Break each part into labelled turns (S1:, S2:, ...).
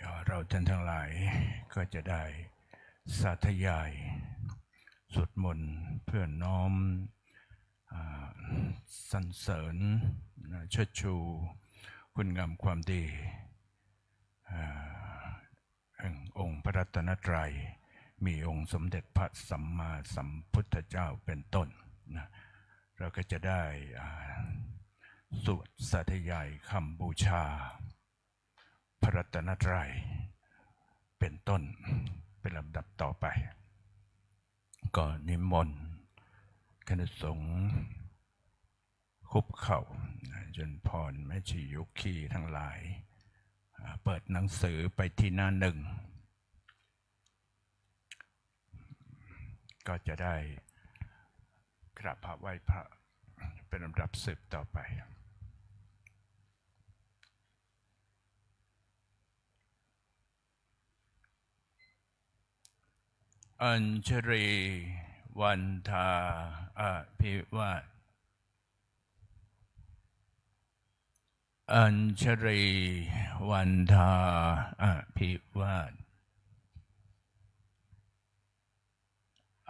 S1: เราท่านทั้งหลายก็จะได้สาธยายสวดมนต์เพื่อน้อมสรรเสริญเชิดชูคุณงามความดีแห่งองค์พระรัตนตรัยมีองค์สมเด็จพระสัมมาสัมพุทธเจ้าเป็นต้นนะเราก็จะได้สวดสาธยายคำบูชาพระรัตนตรัยเป็นต้นเป็นลำดับต่อไปก็นิมนต์คณะสงฆ์คุบเข่าจนพรแม่ชียุคีทั้งหลายเปิดหนังสือไปที่หน้าหนึ่งก็จะได้กราบพระไหว้พระเป็นลำดับสืบต่อไปอัญชรีวันทาอภิวาทอัญชรีวันทาอภิวาท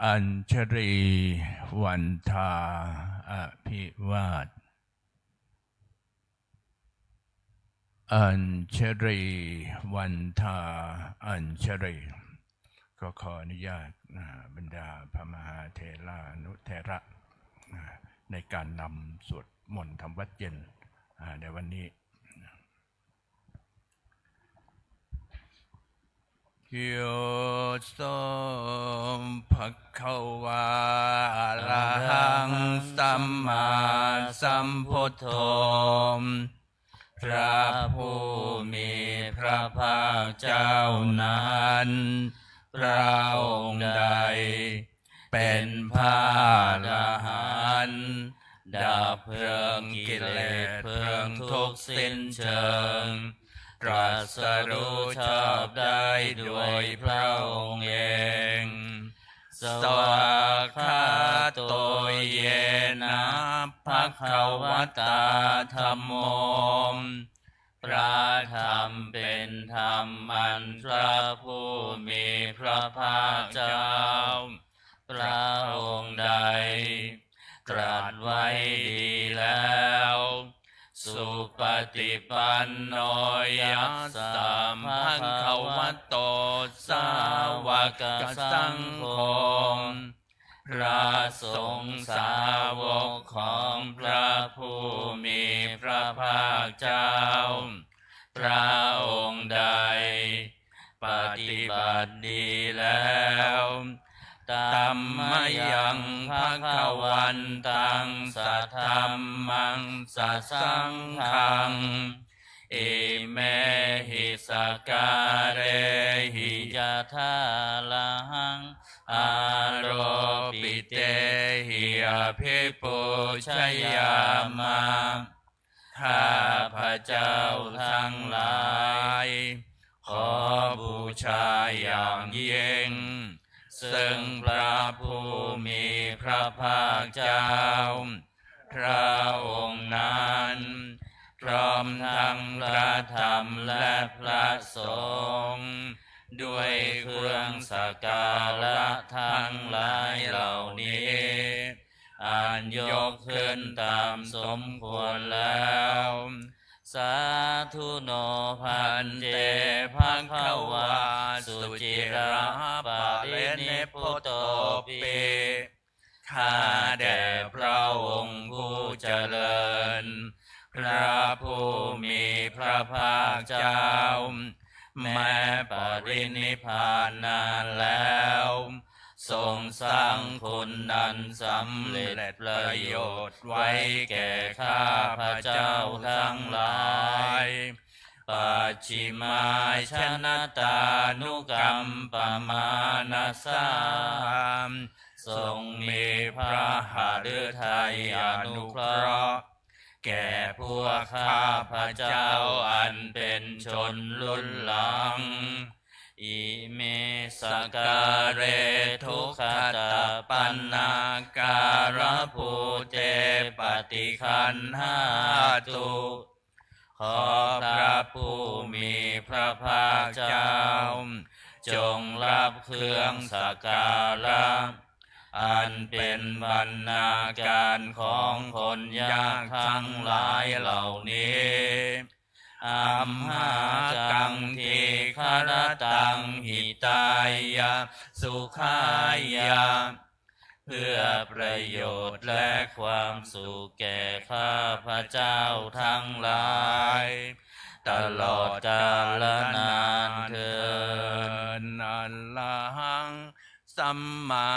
S1: อัญชรีวันทาอภิวาทอัญชรีวันทาอัญชรีก็ขออนุญาตบรรดาพระมหาเถรานุเถระในการนำสวดมนต์ทำวัดเย็นในวันนี้โยโสภะคะวะอะระหังสัมมาสัมพุทโธพระผู้มีพระภาคเจ้านั้นพระองค์ใดเป็นพระอรหันต์ดับเพลิงกิเลสเพลิงทุกข์สิ้นเชิงตรัสรู้ชอบได้ด้วยพระองค์เองสวากขาโตเยนะภควตาธัมโมพระธรรมเป็นธรรมอันพระผู้มีพระภาคเจ้าพระองค์ใดตรัสไว้ดีแล้วสุปฏิปันโนยัสสะภะคะวะโตสาวกสังโฆพระสงฆ์สาวกของพระผู้มีพระภาคเจ้าพระองค์ใดปฏิบัติดีแล้วธัมมยังภคะวันตังสัทธัมมังสัสสังฆังอิเมหิสการเรหิยะทาลังอาโรปิเตหิอภิปุชยามะข้าพระเจ้าทั้งหลายขอบูชาอย่างยิ่งซึ่งพระผู้มีพระภาคเจ้าพระองค์นั้นพร้อมทั้งพระธรรมและพระสงฆ์ด้วยเครื่องสักการะทั้งหลายเหล่านี้อันยกขึ้นตามสมควรแล้วสาธุโนพันเตภควาสุจิระปะรินิพพุตโตปิข้าแด่พระองค์ผู้เจริญพระผู้มีพระภาคเจ้าแม้ปรินิพพานนานแล้วทรงสร้างคุณนันสำเร็จประโยชน์ไว้แก่ข้าพระเจ้าทั้งหลายปัจฉิมาชนะตานุกรรมปมานาสามทรงมีพระหฤทัยอนุเคราะห์แก่พวกข้าพระเจ้าอันเป็นชนรุ่นหลังอิเมสการเรทุกขตปันนาการภูเตปฏิคันหาตุข
S2: อพระผู้มีพระภาคเจ้าจงรับเครื่องสักการะอันเป็นบรรณาการของคนยากทั้งหลายเหล่านี้อัมหากังทีคารตังหิตายะสุขายะเพื่อประโยชน์และความสุขแก่ข้าพเจ้าทั้งหลายตลอดกาลนานเถิด
S1: อะระหังสัมมา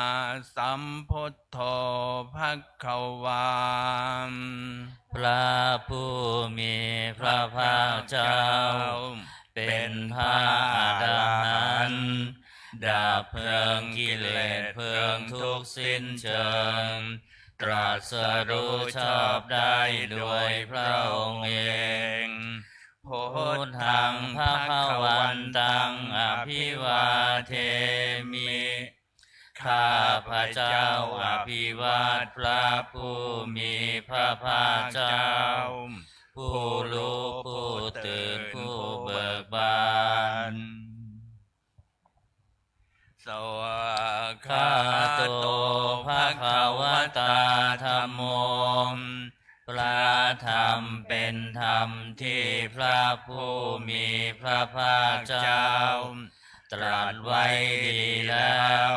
S1: สัมพุทโธภควา
S2: พระผู้มีพระภาคเจ้าเป็นพระอรหันต์ดับเพลิงกิเลสเพลิงทุกข์สิ้นเชิงตรัสรู้ชอบได้ด้วยพระองค์เองพุทธังภควันตังอภิวาเทมิข้าพระเจ้าอภิวาทพระผู้มีพระภาคเจ้าผู้รู้ผู้ตื่นผู้เบิกบาน
S1: สวาก
S2: ขาโตภควตาธัมโมพระธรรมเป็นธรรมที่พระผู้มีพระภาคเจ้าตรัสไว้ดีแล้ว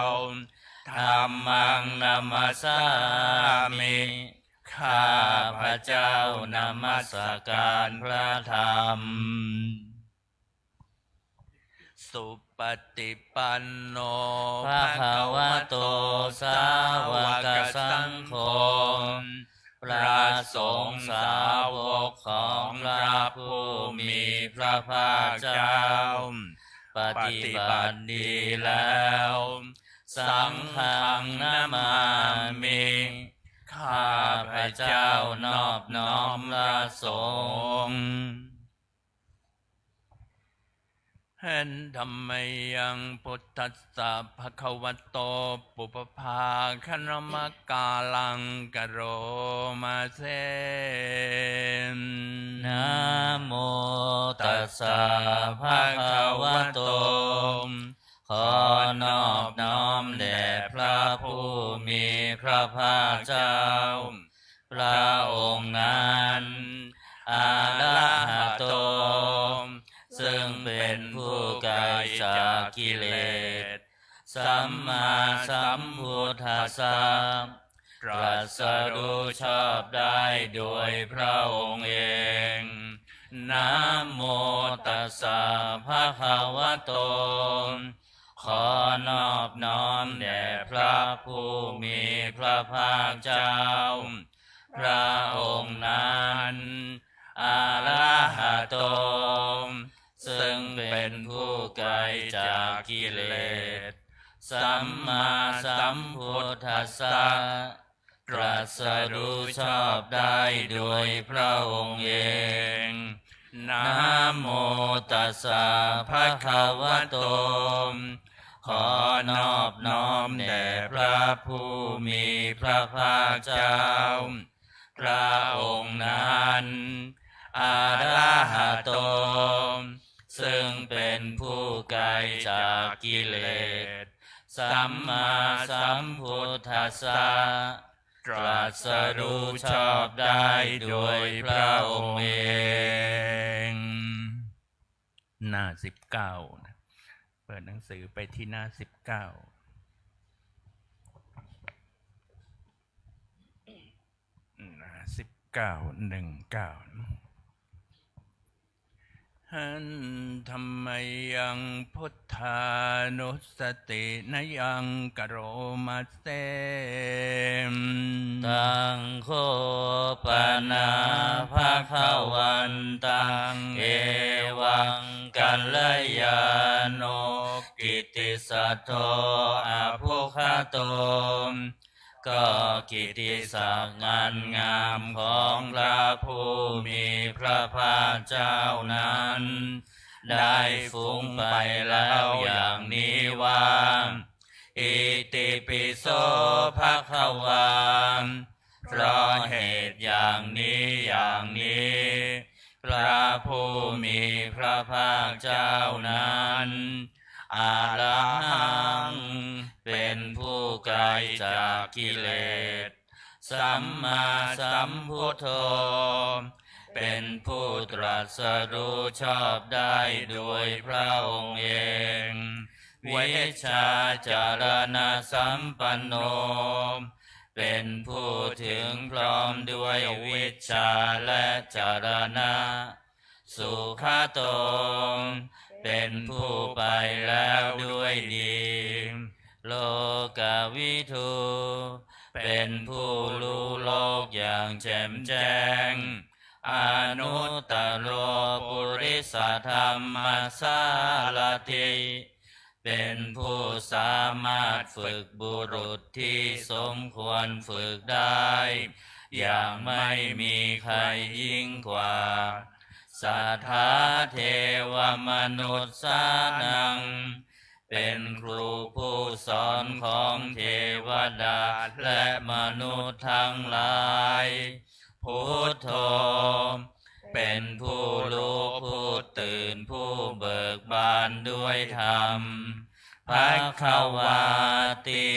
S2: ธัมมังนัมมัสสามิข้าพระเจ้านมัสการพระธรรม
S1: สุปฏิปันโน
S2: ภะคะวะโตสาวกสังโฆพระสงฆ์สาวกของพระผู้มีพระภาคเจ้าปฏิบัติดีแล้วสังฆังนามามิข้าพระเจ้านอบน้อมพระสงฆ์
S1: เห็นธรรมยังพุทธัสสะภะคะวะโตปุปภาคณมกาลังกโรมาเส
S2: นะโมตัสสะภะคะวะโตขอนอบน้อมแด่พระผู้มีพระภาคเจ้าพระองค์นั้นอะระหะโตซึ่งเป็นผู้ไกลจากกิเลสสัมมาสัมพุทธัสสะตรัสรู้ชอบได้โดยพระองค์เองนะโมตัสสะภะคะวะโตขอนอบน้อมแด่พระผู้มีพระภาคเจ้าพระองค์นั้นอะระหะโตซึ่งเป็นผู้ไกลจากกิเลสสัมมาสัมพุทธัสสะตรัสรู้ชอบได้โดยพระองค์เองนะโมตัสสะภะคะวะโตขอนอบน้อมแด่พระผู้มีพระภาคเจ้าพระองค์นั้นอะระหะโตซึ่งเป็นผู้ไกลจากกิเลสสัมมาสัมพุทธัสสะตรัสรู้ชอบได้โดยพระองค์เอง
S1: หน้า19นะเปิดหนังสือไปที่หน้า19หันธรรมยังพุทธานุสตินยังกโรมาเส
S2: ตังโคปนาภะคะวันตังเอวังกัลยาโนกิตติสัทโธอภุคโตก็กิตติศักดิ์งานงามของพระผู้มีพระภาคเจ้านั้นได้ฟุ้งไปแล้วอย่างนี้ว่าอิติปิโสภะคะวาเพราะเหตุอย่างนี้ พระผู้มีพระภาคเจ้านั้นอะระหังเป็นผู้ไกลจากกิเลสสัมมาสัมพุทโธเป็นผู้ตรัสรู้ชอบได้โดยพระองค์เองวิชชาจารณสัมปันโนเป็นผู้ถึงพร้อมด้วยวิชชาและจารณะสุขโตเป็นผู้ไปแล้วด้วยดีโลกวิทูเป็นผู้รู้โลกอย่างแจ่มแจ้งอนุตตโรปุริสธรรมสารถิเป็นผู้สามารถฝึกบุรุษที่สมควรฝึกได้อย่างไม่มีใครยิ่งกว่าสัทธาเทวมนุษย์สานังเป็นครูผู้สอนของเทวดาและมนุษย์ทั้งหลายพุทโธเป็นผู้รู้ผู้ตื่นผู้เบิกบานด้วยธรรมภควาติ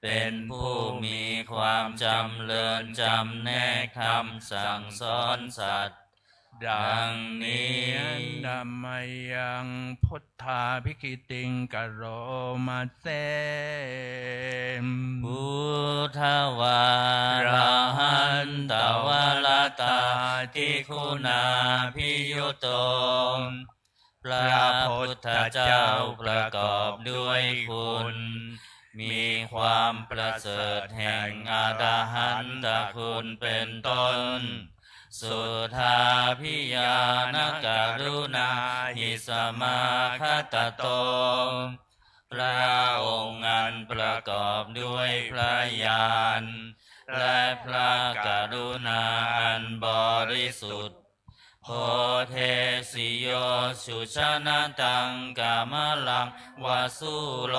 S2: เป็นผู้มีความจำเริญจำแนกคำสั่งสอนสัตว์ดังนี้
S1: ดัมมยังพุทธาภิกิติงกโรมาเส
S2: พุทธวาระหันตวรตาทิคุณาภิยุโตพระพุทธเจ้าประกอบด้วยคุณมีความประเสริฐแห่งอรหันตคุณเป็นต้นสุทาภิญาณกรุณาหิสมาคตโตพระองค์อันประกอบด้วยพระญาณและพระกรุณาอันบริสุทธิ์โพเทสิโยสุชนะตังกามลังวาสุโล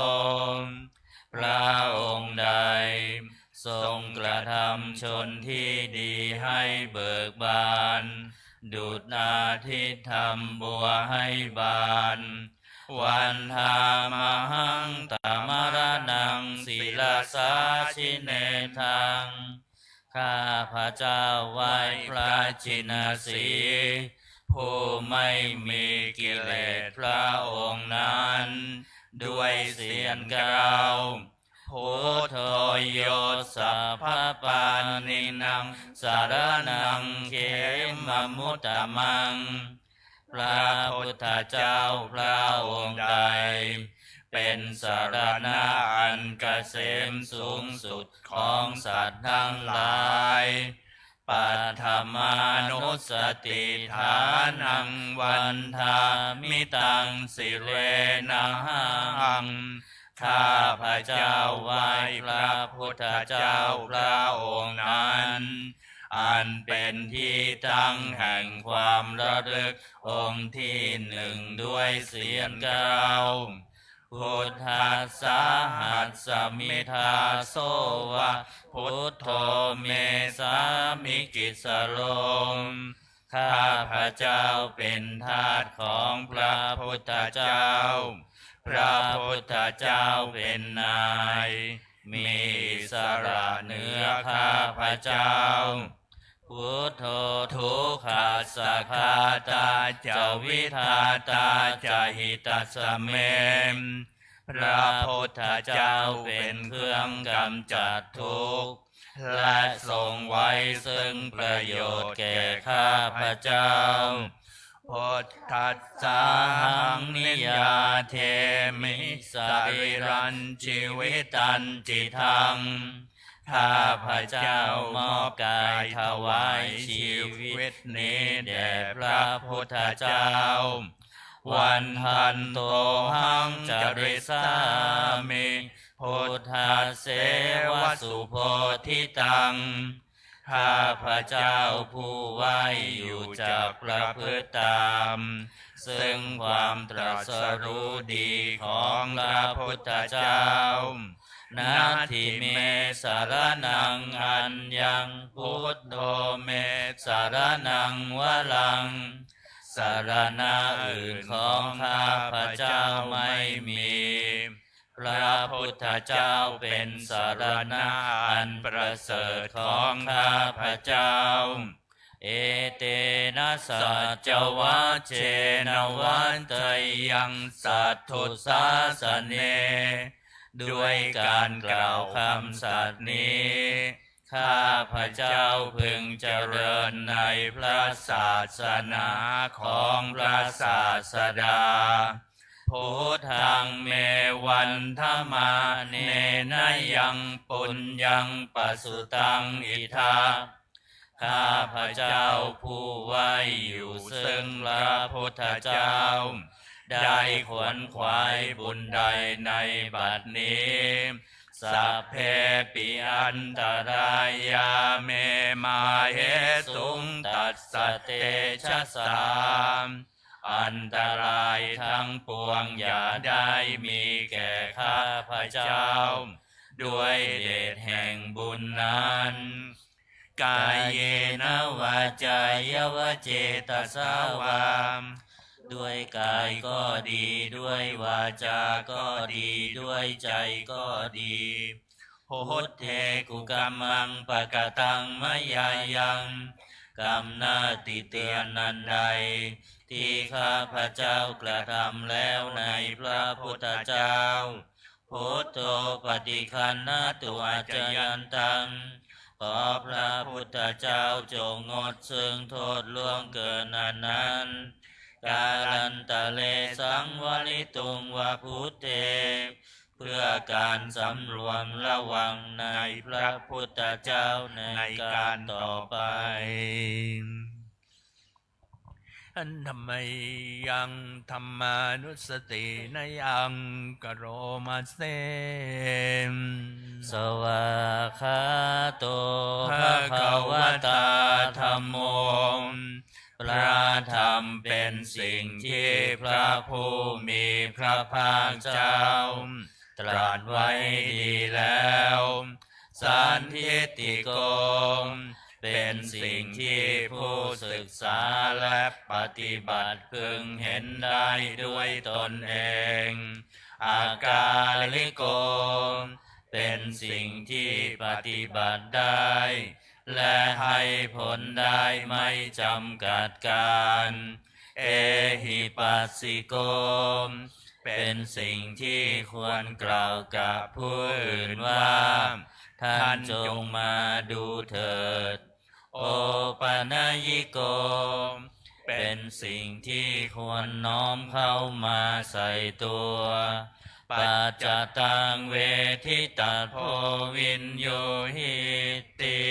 S2: พระองค์ใดทรงกระทำชนที่ดีให้เบิกบานดุจอาทิตย์ทำบัวให้บานวันธามหังตามรนังศิลาสาชิเนทังข้าพระเจ้าไหว้พระชินสีห์ผู้ไม่มีกิเลสพระองค์นั้นด้วยเสียงกล่าวพุทโธโยสัพพปานินังสารนังเขมมุตตมังพระพุทธเจ้าพระองค์ใดเป็นสารณะอันเกษมสูงสุดของสัตว์ทั้งหลายปัทมานุสติฐานังวันธามิตังสิเรนะหังข้าพระเจ้าไหว้พระพุทธเจ้าพระองค์นั้นอันเป็นที่ตั้งแห่งความระลึกองค์ที่หนึ่งด้วยเสียงกล่าวพุทธัสสะหัสสมิทาโสวะพุทโธเมสามิกิสโลมข้าพระเจ้าเป็นทาสของพระพุทธเจ้าพระพุทธเจ้าเป็นนายมีอิสระเหนือข้าพระเจ้าพุทโธทุกขัสสะคาตาจาวิทาตาจาหิตัสสะเมมพระพุทธเจ้าเป็นเครื่องกำจัดทุกข์และทรงไว้ซึ่งประโยชน์แก่ข้าพระเจ้าพุทธัสสะหังนิยาเทมิสริรันชีวิตันจิทังข้าพระเจ้ามอบกายถวายชีวิตนี้แด่พระพุทธเจ้าวันหันโตหังจริสามิพุทธาเสวสุโพธิตังข้าพระเจ้าผู้ไหวอยู่จากประพฤติตามซึ่งความตรัสรู้ดีของพระพุทธเจ้า นาทิเมสารนังอัญญังพุทโธเมสารนังวลังสารณะอื่นของข้าพเจ้าไม่มีพระพุทธเจ้าเป็นสารณะอันประเสริฐของข้าพเจ้าเอเตนะสัจวัชเชนวันเตยังสัตถุสาสเนด้วยการกล่าวคำสัตย์นี้ข้าพเจ้าพึงเจริญในพระศาสนาของพระศาสดาพุทธังเมวันธมาเนนยังปุญญังปสุตังอิทาข้าพเจ้าผู้ไว้อยู่ซึ่งพระพุทธเจ้าได้ขวนขวายบุญใดในบัดนี้สัพเพปิอันตรายาเมมาเหตุงตัสสะเตชะสามอันตรายทั้งปวงอย่าได้มีแก่ข้าพเจ้าด้วยเดชแห่งบุญนั้นกายเยนะวาจายวเจตสาวามด้วยกายก็ดีด้วยวาจาก็ดีด้วยใจก็ดีโหตเทกุกัมมังปะกะตังมะยายังกรรมนาติเตียนนันใดที่ข้าพเจ้ากระทำแล้วในพระพุทธเจ้าพุทโธปฏิคันนาตัวจยันตังขอพระพุทธเจ้าจงงดซึ่งโทษล่วงเกินนั้นกาลันตะเลสังวลิตุงวะพุทเทเพื่อการสำรวมระวังในพระพุทธเจ้าในการต่อไป
S1: อันธรรมยังธรรมานุสตินยังกโรมาเสม
S2: สวาคาโตภะ
S1: ภ
S2: คะวะตาธัมโมพระธรรมเป็นสิ่งที่พระผู้มีพระภาคเจ้าตรัสไว้ดีแล้วสันทิฏฐิโกเป็นสิ่งที่ผู้ศึกษาและปฏิบัติพึงเห็นได้ด้วยตนเองอากาลิโกเป็นสิ่งที่ปฏิบัติได้และให้ผลได้ไม่จำกัดการเอหิปัสสิโกเป็นสิ่งที่ควรกล่าวกับผู้อื่นว่าท่านจงมาดูเถิดโอปนัญิโกเป็นสิ่งที่ควรน้อมเข้ามาใส่ตัวปัจจตังเวทิตัสโพวินโยหิติ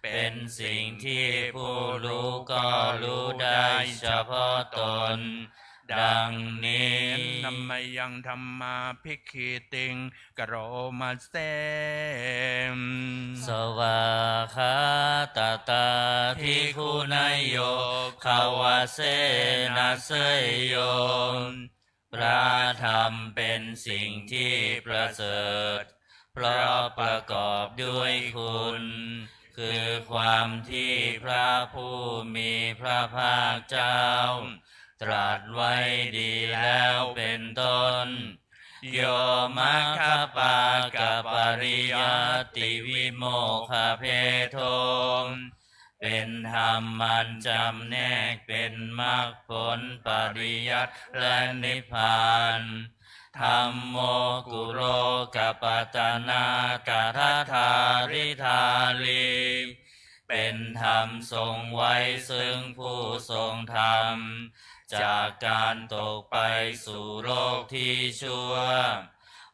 S2: เป็นสิ่งที่ผู้รู้ก็รู้ได้เฉพาะตนดังนี้
S1: นัมมยังธรรมาภิกขิติงกโรมาเสม
S2: สวาคาตาตาภิกขุนายโยขาวาเสนาเสยโยพระธรรมเป็นสิ่งที่ประเสริฐเพราะประกอบด้วยคุณคือความที่พระผู้มีพระภาคเจ้าตรัสไว้ดีแล้วเป็นต้นโยมัคคปากปริยัติวิโมกขเพโทเป็นธรรมมันจำแนกเป็นมรรคผลปริยัติและนิพพานธัมโมกุโรกปตนากัทธาริธาลีเป็นธรรมทรงไว้ซึ่งผู้ทรงธรรมจากการตกไปสู่โลกที่ชั่ว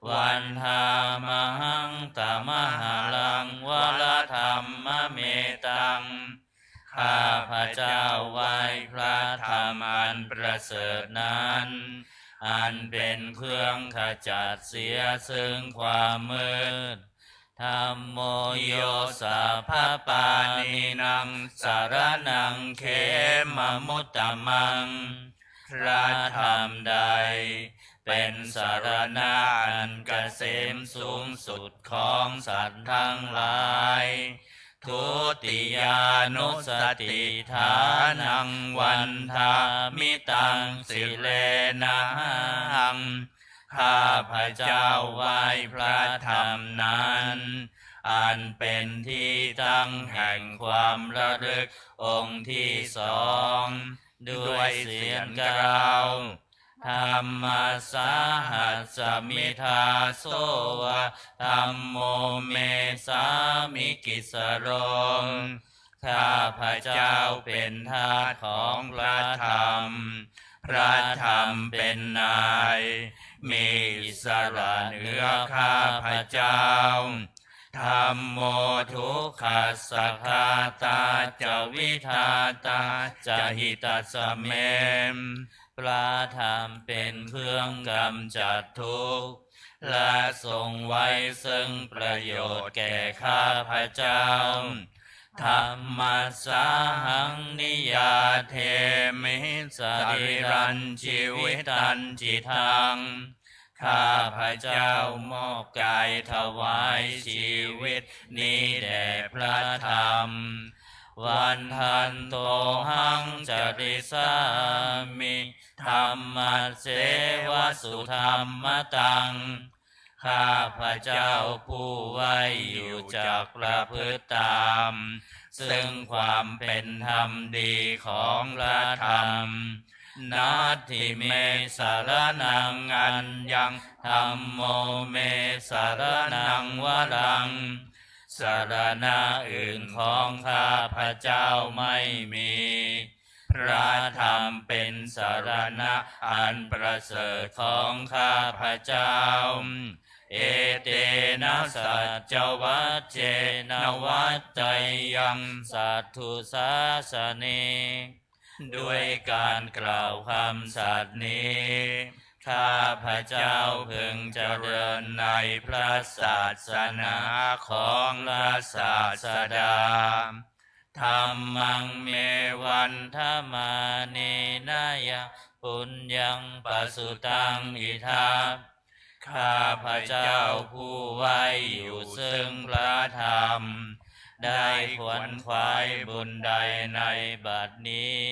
S2: วันธามหังตมหาลังวรธรรมเมตังข้าพระเจ้าไหว้พระธรรมอันประเสริฐนั้นอันเป็นเครื่องขจัดเสียซึ่งความมืดธัมโมโยสัพพปานินังสารนังเขมมุตตมังพระธรรมใด เป็นสารณะอันเกษมสูงสุดของสัตว์ทั้งหลายทุติยานุสติฐานังวันทามิตังสิเลนะหังข้าพระเจ้าไหว้พระธรรมนั้นอันเป็นที่ตั้งแห่งความระลึกองค์ที่สองด้วยเสียงกล่าวธรรมสาหัสสมิทาโสวะธัมโมเมสามิกิสโรมข้าพระเจ้าเป็นทาสของพระธรรมพระธรรมเป็นนายมีอิสระเหนือข้าพระเจ้าธัมโมทุกขัสสะคาตาจะวิทาตาจะหิตัสสะเมพระธรรมเป็นเครื่องกำจัดทุกข์และทรงไว้ซึ่งประโยชน์แก่ข้าพระเจ้าธรรมสาหังนิยาเทมิสริรันชีวิตันจิตังข้าพระเจ้ามอบกายถวายชีวิตนี้แด่พระธรรมวันทันโตหังจริสามิธรรมเสวสุธรรมตังข้าพระเจ้าผู้ไว้อยู่จากประพฤติตามซึ่งความเป็นธรรมดีของพระธรรมนาทิเมสารนังอัญญังธัมโมเมสารนังวรังสารณะอื่นของข้าพระเจ้าไม่มีพระธรรมเป็นสารณะอันประเสริฐของข้าพระเจ้าเอเตนะสัจจวัจเจนะวัจจยังสัทธุสาสเนด้วยการกล่าวคำสัตย์นี้ข้าพระเจ้าพึงเจริญในพระศาสนาของพระศาสดาธัมมังเมวันธมาเนนะยังปุญญังปสุตังอิทัปข้าพระเจ้าผู้ไว้อยู่ซึ่งพระธรรมได้ขวนขวายบุญใดในบัดนี้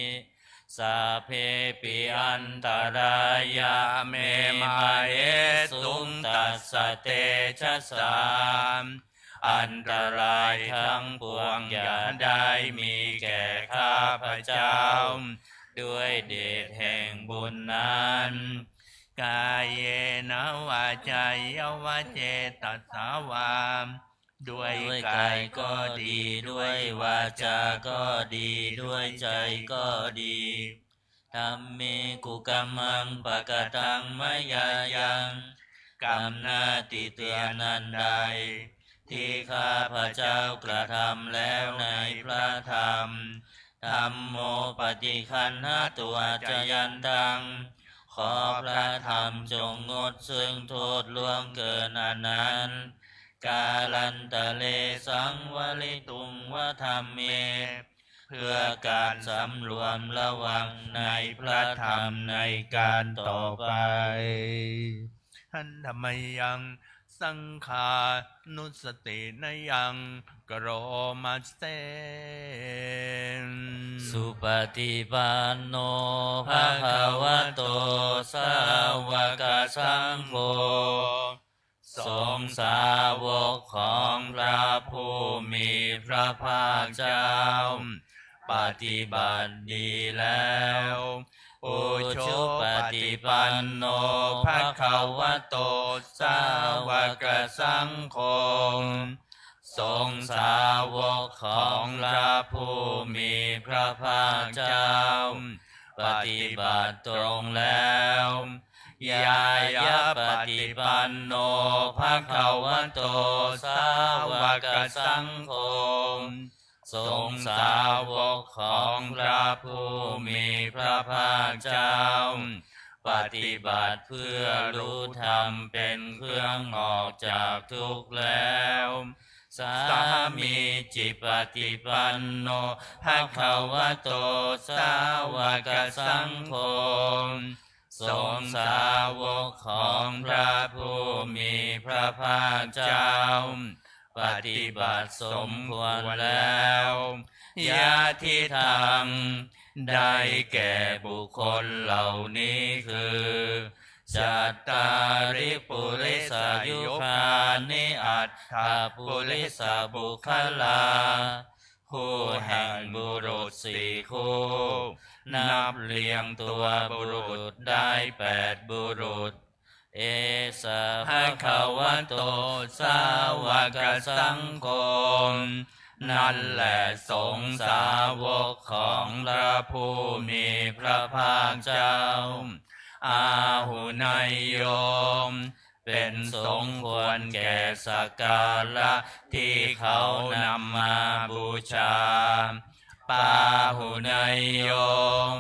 S2: สาเพปิอันตรายาเมมาเอสุงตัสสะเตชะสามอันตรายทั้งปวงอย่าได้มีแก่ข้าพระเจ้าด้วยเดชแห่งบุญนั้นกายเยนะวาจายวะเจตัสสาวามด้วยกายก็ดีด้วยวาจาก็ดีด้วยใจก็ดีธัมเมกุกัมมังปะกะตังมะยายังกรรมนาติเตียนันใดที่ข้าพระเจ้ากระทำแล้วในพระธรรมธัมโมปฏิคันหาตัวจยันตังขอพระธรรมจงงดซึ่งโทษล่วงเกินอันนั้นกาลันตะเลสังวลิตุงวะธรรมเมเพื่อการสำรวมระวังในพระธรรมในการต่อไปหันธรรมยังสังขานุสตินยังกโรมัสเตสุปฏิปันโนภะคะวะโตสาวกสังโฆสงฆ์สาวกของพระผู้มีพระภาคเจ้าปฏิบัติดีแล้วอุชุปฏิปันโนภะคะวะโตสาวกสังโฆสงฆ์สาวกของพระผู้มีพระภาคเจ้าปฏิบัติตรงแล้วยายะปฏิปันโนภะคะวะโตสาวกสังโฆสงฆ์สาวกของพระผู้มีพระภาคเจ้าปฏิบัติเพื่อรู้ธรรมเป็นเครื่องออกจากทุกข์แล้วสามีจิปฏิปันโนภะคะวะโตสาวกสังโฆ สงฆ์สาวกของพระผู้มีพระภาคเจ้าปฏิบัติสมควรแล้วยะทิทังได้แก่บุคคลเหล่านี้คือจัตตาริปุริสายุคานิอัตถปุริสบุคลาคู่แห่งบุรุษสี่คู่นับเรียงตัวบุรุษได้8บุรุษเอสะภะคะวะโตสาวกสังโฆนั่นแหละสงฆ์สาวกของพระผู้มีพระภาคเจ้าอาหุนายโยมเป็นสงฆ์ควรแก่สักการะที่เขานำมาบูชาปาหุนายโยม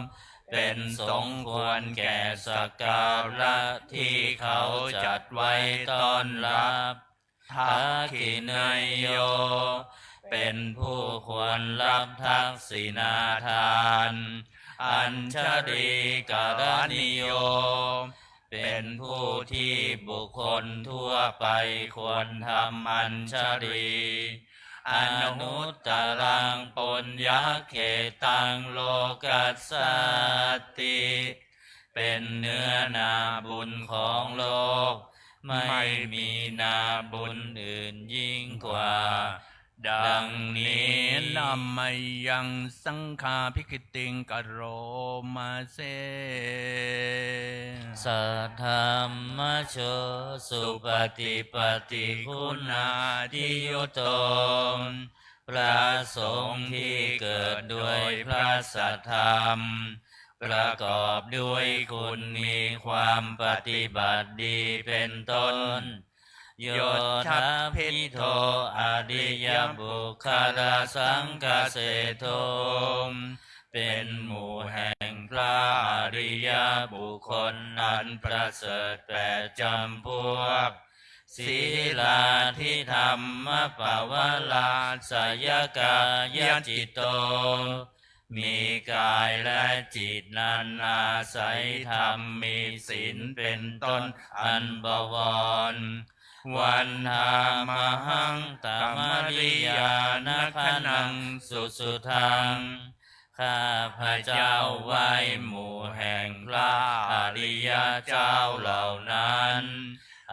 S2: เป็นสงฆ์ควรแก่สักการะที่เขาจัดไว้ต้อนรับทักขินายโยเป็นผู้ควรรับทักษิณาทานอัญชลีกรณิโยเป็นผู้ที่บุคคลทั่วไปควรทำอัญชลีอนุตตรังปุญญเขตังโลกัสสติเป็นเนื้อนาบุญของโลกไม่มีนาบุญอื่นยิ่งกว่าดังนี้
S1: นามายังสังฆาภิกติงกโรมาเส
S2: สัทธรรมโชสุปฏิปฏิคุณาทิยุตโตพระสงฆ์ที่เกิดด้วยพระสัทธรรมประกอบด้วยคุณมีความปฏิบัติดีเป็นต้นโยทัพพิโทอริยบุคลสังฆเสโทเป็นหมู่แห่งพระอริยบุคคลอันประเสริฐ8จำพวกศีลาธิธรรมปวลาสยกายจิตโตมีกายและจิตนั้นอาศัยธรรมมีศีลเป็นต้นอันบวรวันธามหังตมริยานคนังสุสุทังข้าพระเจ้าไหว้หมู่แห่งพระอริยเจ้าเหล่านั้น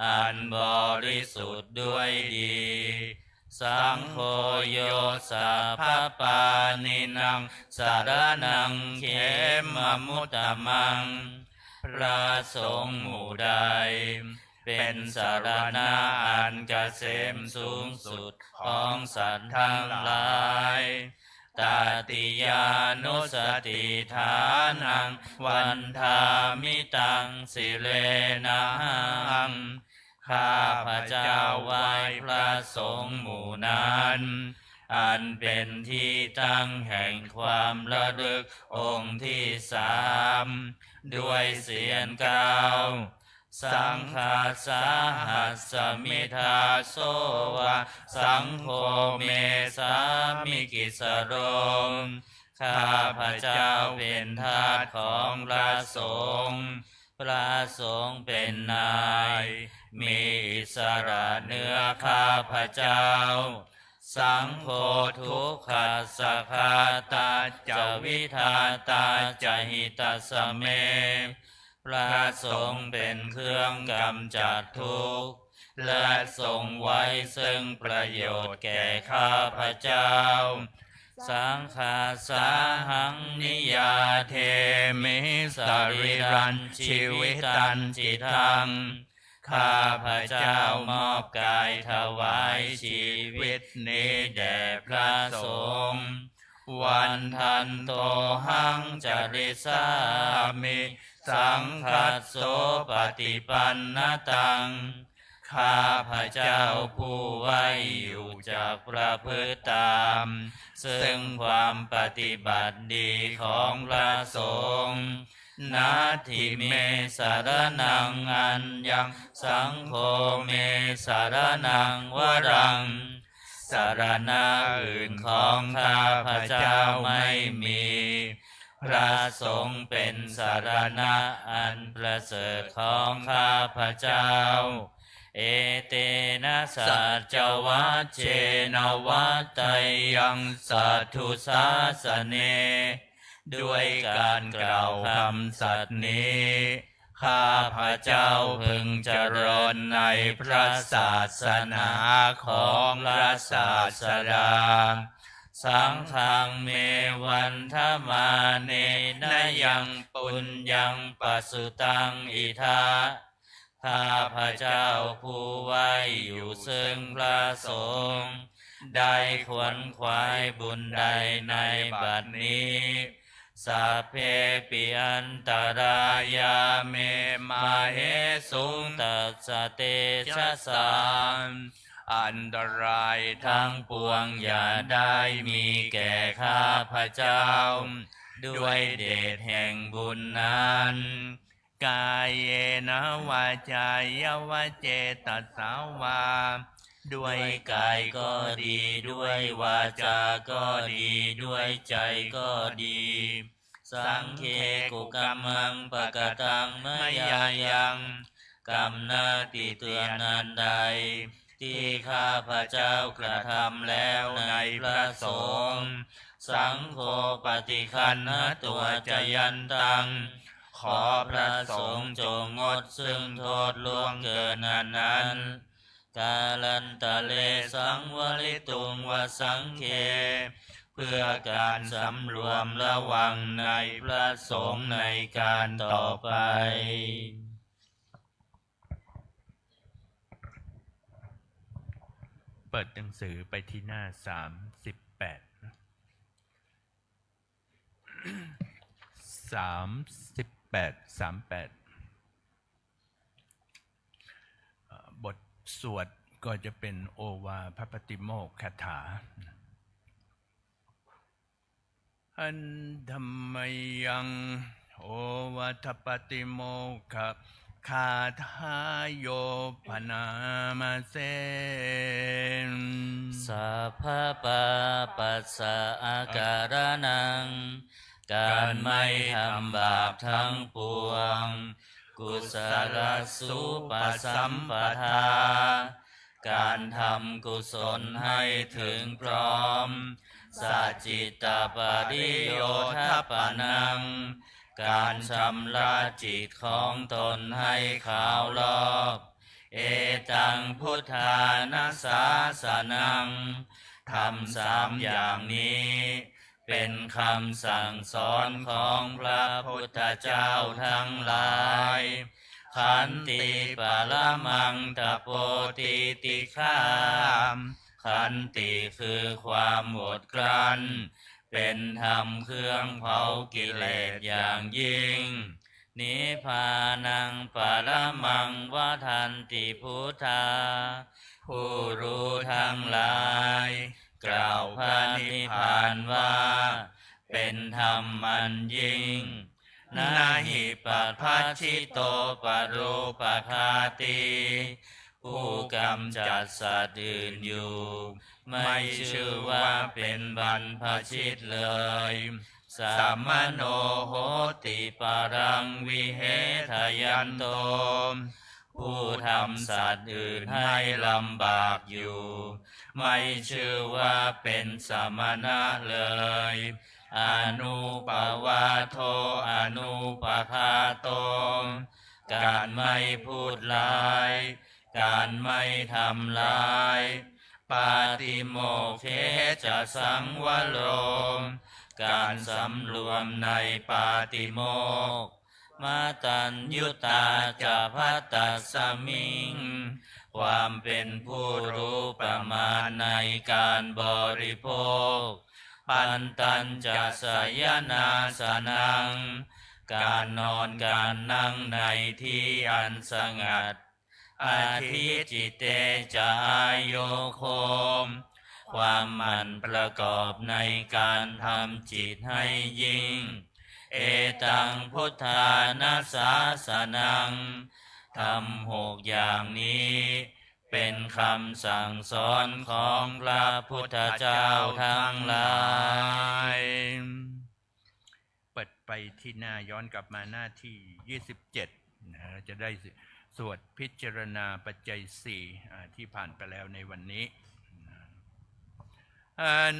S2: อันบริสุทธิ์ด้วยดีสังโฆโยสัพพปานินังสารนังเขมมุตตมังพระสงฆ์หมู่ใดเป็นสารณะอันเกษมสูงสุดของสัตว์ทั้งหลายตติยานุสติฐานังวันธามิตังสิเลนะหังข้าพระเจ้าไหว้พระสงฆ์หมู่นั้นอันเป็นที่ตั้งแห่งความระลึกองค์ที่3ด้วยเสียงกล่าวสังฆาสาหัสสมิทาโสวะสังโฆเมสามิกิสโรข้าพระเจ้าเป็นทาสของพระสงฆ์พระสงฆ์เป็นนายมีอิสระเหนือข้าพระเจ้าสังโฆทุกขัสสะคาตาจวิทาตาจหิตาสเมพระสงฆ์เป็นเครื่องกำจัดทุกข์และทรงไว้ซึ่งประโยชน์แก่ข้าพระเจ้าสังฆาสาหังนิยาเทมิสริรันชีวิตันจิตังข้าพระเจ้ามอบกายถวายชีวิตนี้แด่พระสงฆ์วันทันโตหังจริสามิสังคัสโสปฏิปันนตังข้าพระเจ้าผู้ไว้อยู่จากประพฤติตามซึ่งความปฏิบัติดีของพระสงฆ์นาทิเมสารนังอัญญังสังโฆเมสารนังวรังสารณะอื่นของข้าพระเจ้าไม่มี พระสงฆ์เป็นสารณะอันประเสริฐของข้าพเจ้าเอเตนะสัจวัชเชนวัตไตยังสัทธุสาสเนด้วยการกล่าวคำสัตย์นี้ข้าพเจ้าพึงเจริญในพระศาสนาของพระศาสดาสังฆังเมวันทมาเนนะยังปุญญังปัสสุตังอิทาข้าพเจ้าผู้ไว้อยู่ซึ่งพระสงฆ์ได้ขวนขวายบุญใดในบัดนี้สัพเพปิอันตรายาเมมาเหสุงตัสสะเตชะสานอันตรายทั้งปวงอย่าได้มีแก่ข้าพเจ้าด้วยเดชแห่งบุญนั้นกายเยนะวาจายวะเจตสาวาด้วยกายก็ดีด้วยวาจาก็ดีด้วยใจก็ดีสังเคกุกัมมังปะกตังมยายังกรรมนาติเตือนนันใดที่ข้าพเจ้ากระทำแล้วในพระสงฆ์สังโฆปฏิคันนะตัวจยันตังขอพระสงฆ์จงงดซึ่งโทษล่วงเกินนั้นกาลันตะเลสังวลิตุงวสังเคเพื่อการสำรวมระวังในพระสงฆ์ในการต่อไป
S1: เปิดหนังสือไปที่หน้า38 บทสวดก็จะเป็นโอวาพระปฏิโมกขถาอันธรรมยังโอวาทปฏิโมกขคาทายโยปนามาเสน
S2: สัพพะปะปัสสะอาการนังการไม่ทำบาปทั้งปวงกุศลสุปสัมปทาการทำกุศลให้ถึงพร้อมสัจจิตปริโยทปนังการชำระจิตของตนให้ขาวรอบเอตังพุทธานาสาสนังทำ3 อย่างนี้เป็นคำสั่งสอนของพระพุทธเจ้าทั้งหลายขันติปะละมังตะโปติติฆามขันติคือความอดกลั้นเป็นธรรมเครื่องเผากิเลสอย่างยิ่งนิพพานังปะละมังวะทันติพุทธาผู้รู้ทั้งหลายกล่าวพระนิพพานว่าเป็นธรรมอันยิ่งนาหิปัพพัชชิโตปรูปคาติผู้กำจัดสัตว์อื่นอยู่ไม่ชื่อว่าเป็นบรรพชิตเลยสัมมโนโหติปารังวิเหทยันโตผู้ทำสัตว์อื่นให้ลำบากอยู่ไม่ชื่อว่าเป็นสมณะเลยอนุปวาโทอนุปคาโตการไม่พูดร้ายการไม่ทำร้ายปาติโมกเขจะสังวโรมการสำรวมในปาติโมกข์มาตัญยุตาจะพัตตัสสมิงความเป็นผู้รู้ประมาณในการบริโภคปันตัญจะสยนาสนังการนอนการนั่งในที่อันสงัดอาทิจิตเตจะอาโยโคมความหมั่นประกอบในการทำจิตให้ยิ่งเอตังพุทธานาสาสนังทำ6 อย่างนี้เป็นคำสั่งสอนของพระพุทธเจ้าทั้งหลาย
S1: เปิด ไปที่หน้าย้อนกลับมาหน้าที่27นะจะได้สวดพิจารณาปัจจัย4ที่ผ่านไปแล้วในวันนี้อัน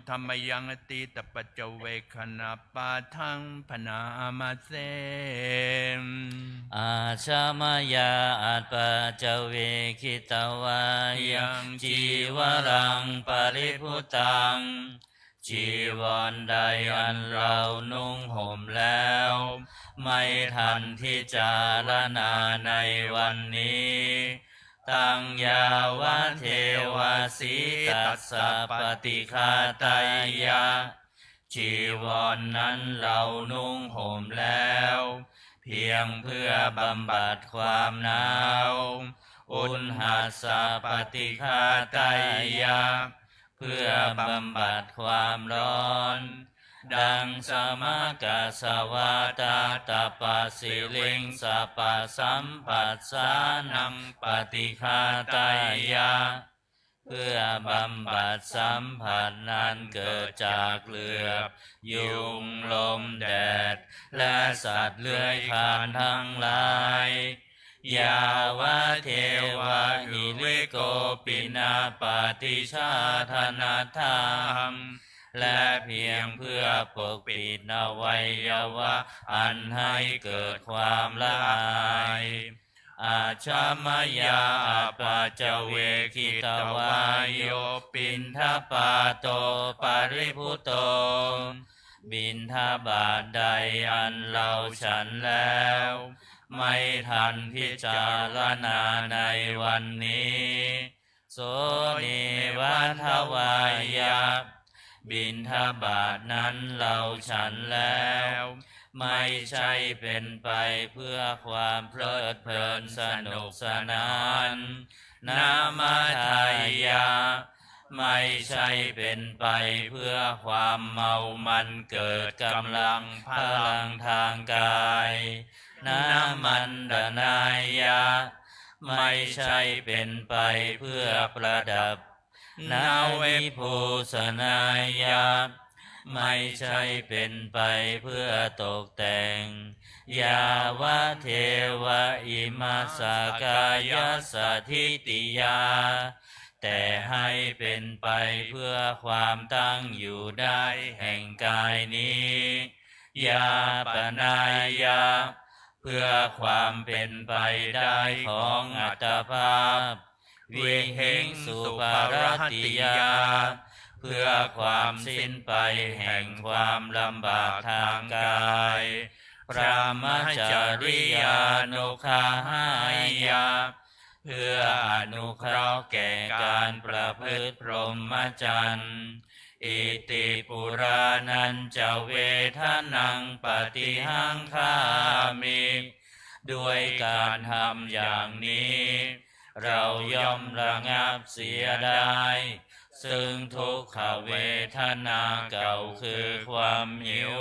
S1: ธรรมยังอติตปัจจเวคณาปาทังพนามาเสม
S2: อาชามายาอัตปัจจเวคิตวายังจีวรังปริพุตังจีวรใดอันเรานุ่งห่มแล้วไม่ทันที่จารณาในวันนี้ตังยาวะเทวาสีตัสสะปฏิฆาตายะจีวรนั้นเรานุ่งห่มแล้วเพียงเพื่อบำบัดความหนาวอุณหัสสะปฏิฆาตายะเพื่อบำบัดความร้อนดังสมกสวาตาตปะสิลิงสปะสัมปัสสานังปฏิฆาตายะเพื่อบำบัดสัมผัสนั้นเกิดจากเหลือบยุงลมแดดและสัตว์เลื้อยคลานทั้งหลายยาวะเทวะหิริโกปินาปฏิชาธนาทังและเพียงเพื่อปกปิดอวัยวะอันให้เกิดความละอายอาชามายาปัจจเวคิตวายโยปินทปาโตปริพุโตบิณฑบาตใดอันเราฉันแล้วไม่ทันพิจารณาในวันนี้โสนิวัฏวายะบิณฑบาตนั้นเราฉันแล้วไม่ใช่เป็นไปเพื่อความเพลิดเพลินสนุกสนานนามาทายะไม่ใช่เป็นไปเพื่อความเมามันเกิดกำลังพลังทางกายนามันดนายะไม่ใช่เป็นไปเพื่อประดับนาวิภูสนายะไม่ใช่เป็นไปเพื่อตกแต่งยาวะเทวะอิมาสกายสถิติยาแต่ให้เป็นไปเพื่อความตั้งอยู่ได้แห่งกายนี้ยาปนายะเพื่อความเป็นไปได้ของอัตภาพวิหิงสุปารติยาเพื่อความสิ้นไปแห่งความลำบากทางกายพระมจริยานุคาหายะเพื่ออนุเคราะห์แก่การประพฤติพรหมจรรย์อิติปุรานันจะเวทนังปฏิหังคามิด้วยการทำอย่างนี้เราย่อมระงับเสียได้ซึ่งทุกขเวทนาเก่าคือความหิว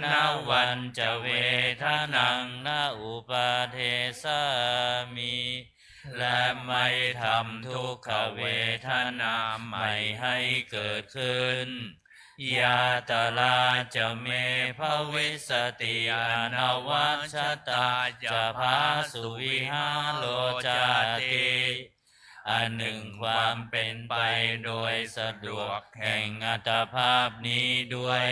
S2: นาวันจะเวทนังนาอุปาเทสามิและไม่ทำทุกขเวทนาไม่ให้เกิดขึ้นยาตลาจะเมภวิสติอนวัชตาจะพาสุวิหาโลจาติอันหนึ่งความเป็นไปโดยสะดวกแห่งอัตภาพนี้ด้วย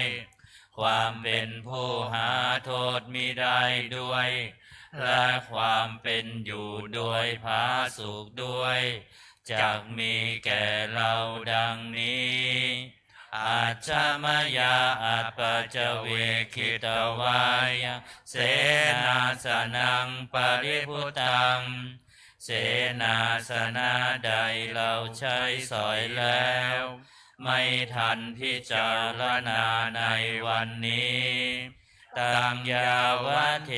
S2: ความเป็นผู้หาโทษมิได้ด้วยและความเป็นอยู่โดยผาสุกด้วยจักมีแก่เราดังนี้อาชามายาอัปปะจเวคิตวายะเสนาสนังปริพุตังเสนาสนะใดเราใช้สอยแล้วไม่ทันพิจารณาในวันนี้ตังยาวะเท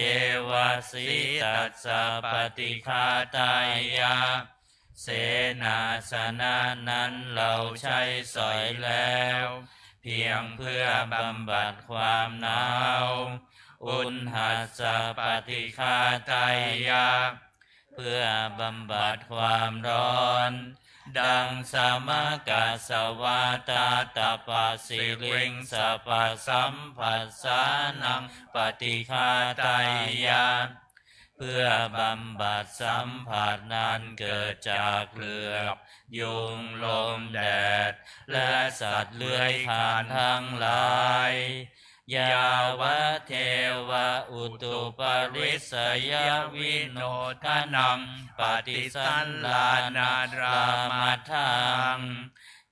S2: วสีตัสสะปฏิฆาตายะเสนาสนะนั้นเราใช้สอยแล้วเพียงเพื่อบำบัดความหนาวอุณหัสสะปฏิฆาตายะเพื่อบำบัดความร้อน ดังสมกาสวาตาตปัสสิลิงสปัสสัมผัสสานังปฏิฆาตายาเพื่อบำบัดสัมผัสนั้นเกิดจากเหลือบยุงลมแดดและสัตว์เลื้อยคลานทั้งหลายยาวะเทวะอุตุปริสยวิโนทนังปฏิสันลานารามาทัง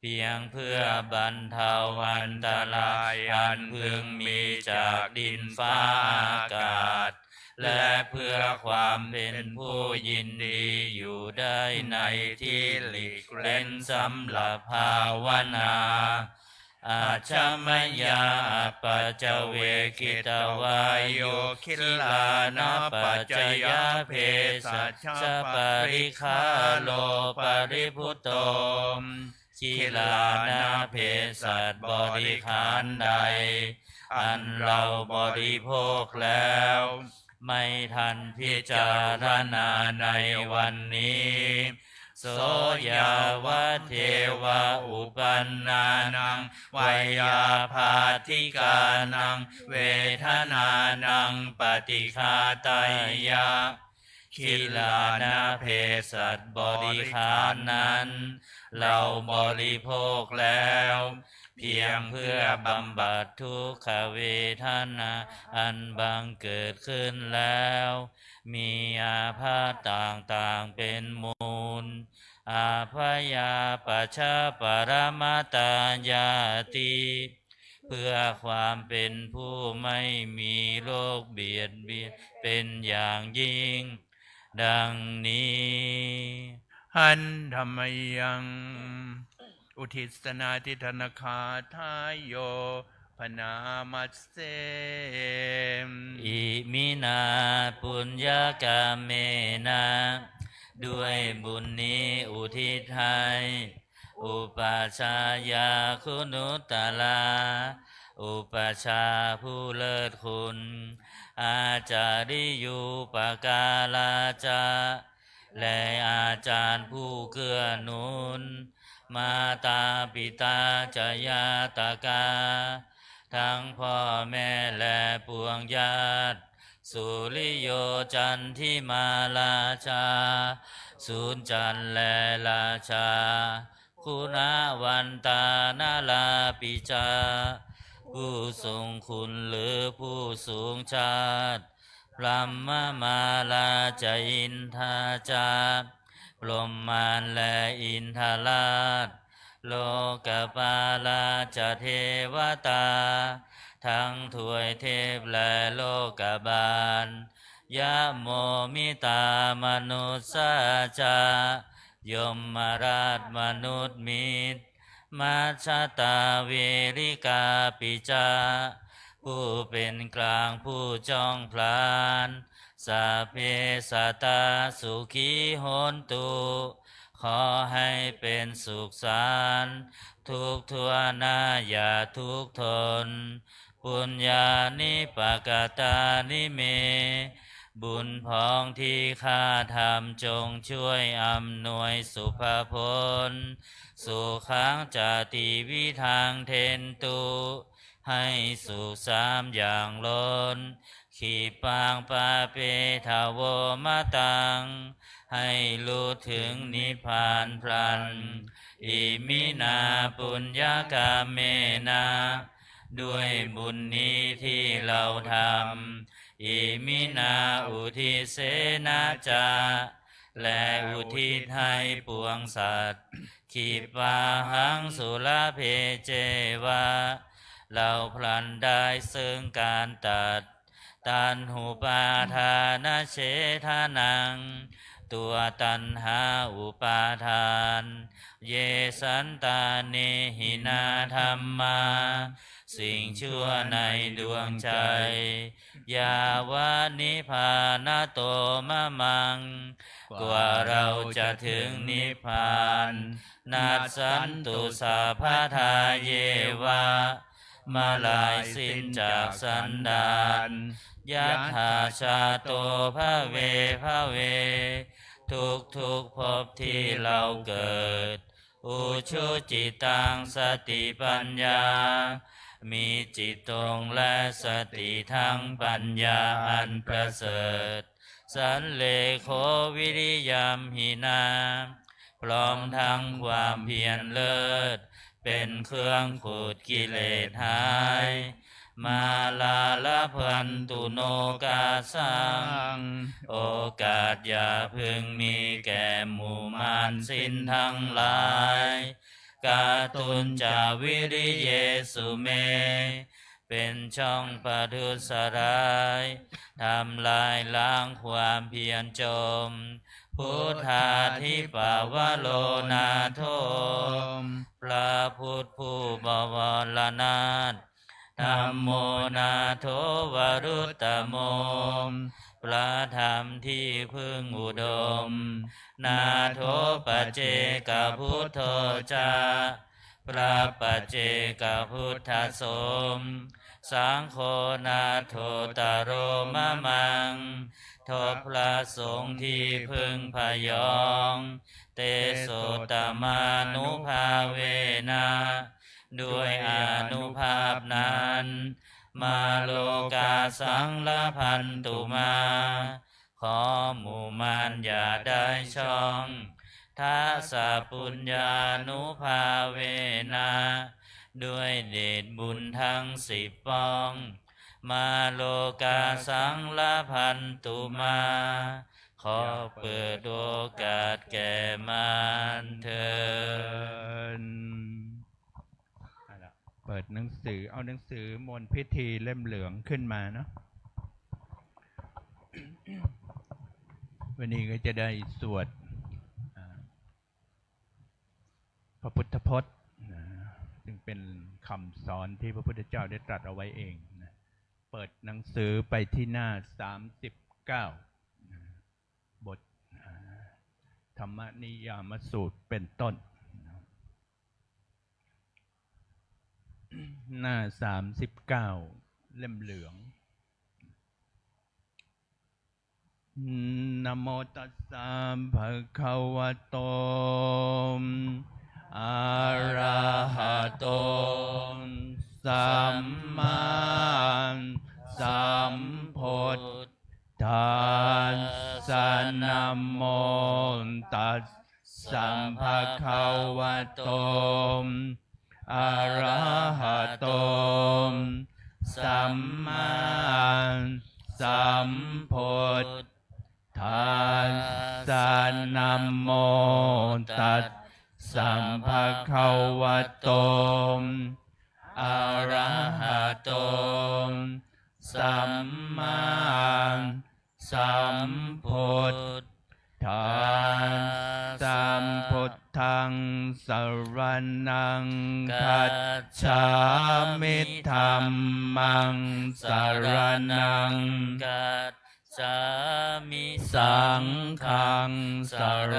S2: เพียงเพื่อบรรเทาอันตรายอันพึงมีจากดินฟ้าอากาศและเพื่อความเป็นผู้ยินดีอยู่ได้ในที่หลีกเล่นสำหรับภาวนาอาชมยาปัจเวกิตวายโยคิลานะปัจจยาเพสัชปริคาโลปริพุตโตคิลานะเพสัชบริขารใดอันเราบริโภคแล้วไม่ทันพิจารณาในวันนี้โสยาวะเทวะอุปันนานังวยาภาธิกานังเวทนานังปฏิฆาตายะคิลานะเพสัชบริขารนั้นเราบริโภคแล้วเพียงเพื่อบำบัดทุกขเวทนาอันบังเกิดขึ้นแล้วมีอาพาธต่างๆเป็นมูลอาภยาปัชชาปรมาตายาติเพื่อความเป็นผู้ไม่มีโรคเบียดเบียนเป็นอย่างยิ่งดังนี้
S1: หันธรรมยังอุทิศนาทิธนาคาทายโยพนามัสเส
S2: อิมินาปุญญากาเมนะด้วยบุญนี้อุทิศให้อุปชายาคุณุตลาอุปชาผู้เลิศคุณอาจาริยุปการาจาและอาจารย์ผู้เกื้อหนุนมาตาปิตาจยาตกาทั้งพ่อแม่และปวงญาติสุริโยจันทิมาราชาสุนจันและราชาคุณาวันตานาลาปิจาผู้ทรงคุณหรือผู้สูงชาติพระมมาลาจอินทาจาพรหมานและอินทราชโลกปาลาจเทวตาทั้งถวยเทพและโลกบาลยะโมมิตามนุสสาจายมราชมนุษย์มิตรมัชฌตาเวริกาปิจาผู้เป็นกลางผู้จ้องพลานสัพเพสัตตาสุขีโหนตุขอให้เป็นสุขสันต์ทุกทั่วหน้าอย่าทุกข์ทนปุญญานิปกตานิเมบุญพองที่ข้าทำจงช่วยอำนวยสุภผลสุขังจติวิทังเทนตุให้สุขสามอย่างล้นขีปังปาเปทาโวมะตังให้รู้ถึงนิพพานพลันอิมินาปุญญากาเมนะด้วยบุญนี้ที่เราทำอิมินาอุทิเสนาจาและอุทิศให้ปวงสัตว์ขีปาหังสุลเพเจวะเราพลันได้ซึ่งการตัดตันหุปาทานเฉทานังตัวตัณหาอุปาทานเยสันตาเนหินาธรรมาสิ่งชั่วในดวงใจยาวานิพานาโตมะมังกว่าเราจะถึงนิพพานนัสสันตุสาภาทาเยวะมาลายสิ้นจากสันดานยัตถาชาโตภะเว ทุกภพที่เราเกิดอุชุจิตังสติปัญญามีจิตตรงและสติทั้งปัญญาอันประเสริฐสันเลโควิริยมหินาพร้อมทั้งความเพียรเลิศเป็นเครื่องขูดกิเลสหายมาลาละพันตุโนกาสังโอกาสอย่าพึงมีแก่หมู่มารสิ้นทั้งหลายกาตุนจาวิริเยสุเมเป็นช่องประทุษร้ายทำลายล้างความเพียรจมพุทธาธิปาวโลนาโทพระพุทธผู้บวรนาถธัมโมนาโทวรุตตโมพระธรรมที่พึ่งอุดมนาโทปเจกพุทโธจาพระปัจเจกพุทธสมสังโฆนาโทตโรมะมังทบพระสงฆ์ที่พึงพยองเตโสตมานุภาเวนะด้วยอานุภาพนั้นมาโลกาสังละพันตุมาขอหมู่มารอย่าได้ช่องทัสสะปุญญานุภาเวนะด้วยเดชบุญทั้ง10ปองมาโลกาสังละพันตุมาขอเปิดโอกาสแก่มารเถิด
S1: เปิดหนังสือเอาหนังสือมนต์พิธีเล่มเหลืองขึ้นมาเนาะ วันนี้ก็จะได้สวดพระพุทธพจน์ซึ่งเป็นคำสอนที่พระพุทธเจ้าได้ตรัสเอาไว้เองนะเปิดหนังสือไปที่หน้า39บทธรรมนิยามสูตรเป็นต้นหน้า39เล่มเหลืองนะโมตัสสะภะคะวะโตอะระหะโตสัมมาสัมพุทธัสสะนะโมตัสสะภะคะวะโตอะระหะโตสัมมาสัมพุทธัสสะนะโมตัสสะภะคะวะโตอะระหะโตสัมมาสัมพุทธัสสะพุทธังสรณังคัจฉามิธัมมังสรณัง
S2: กัจฉามิ
S1: สังฆังสร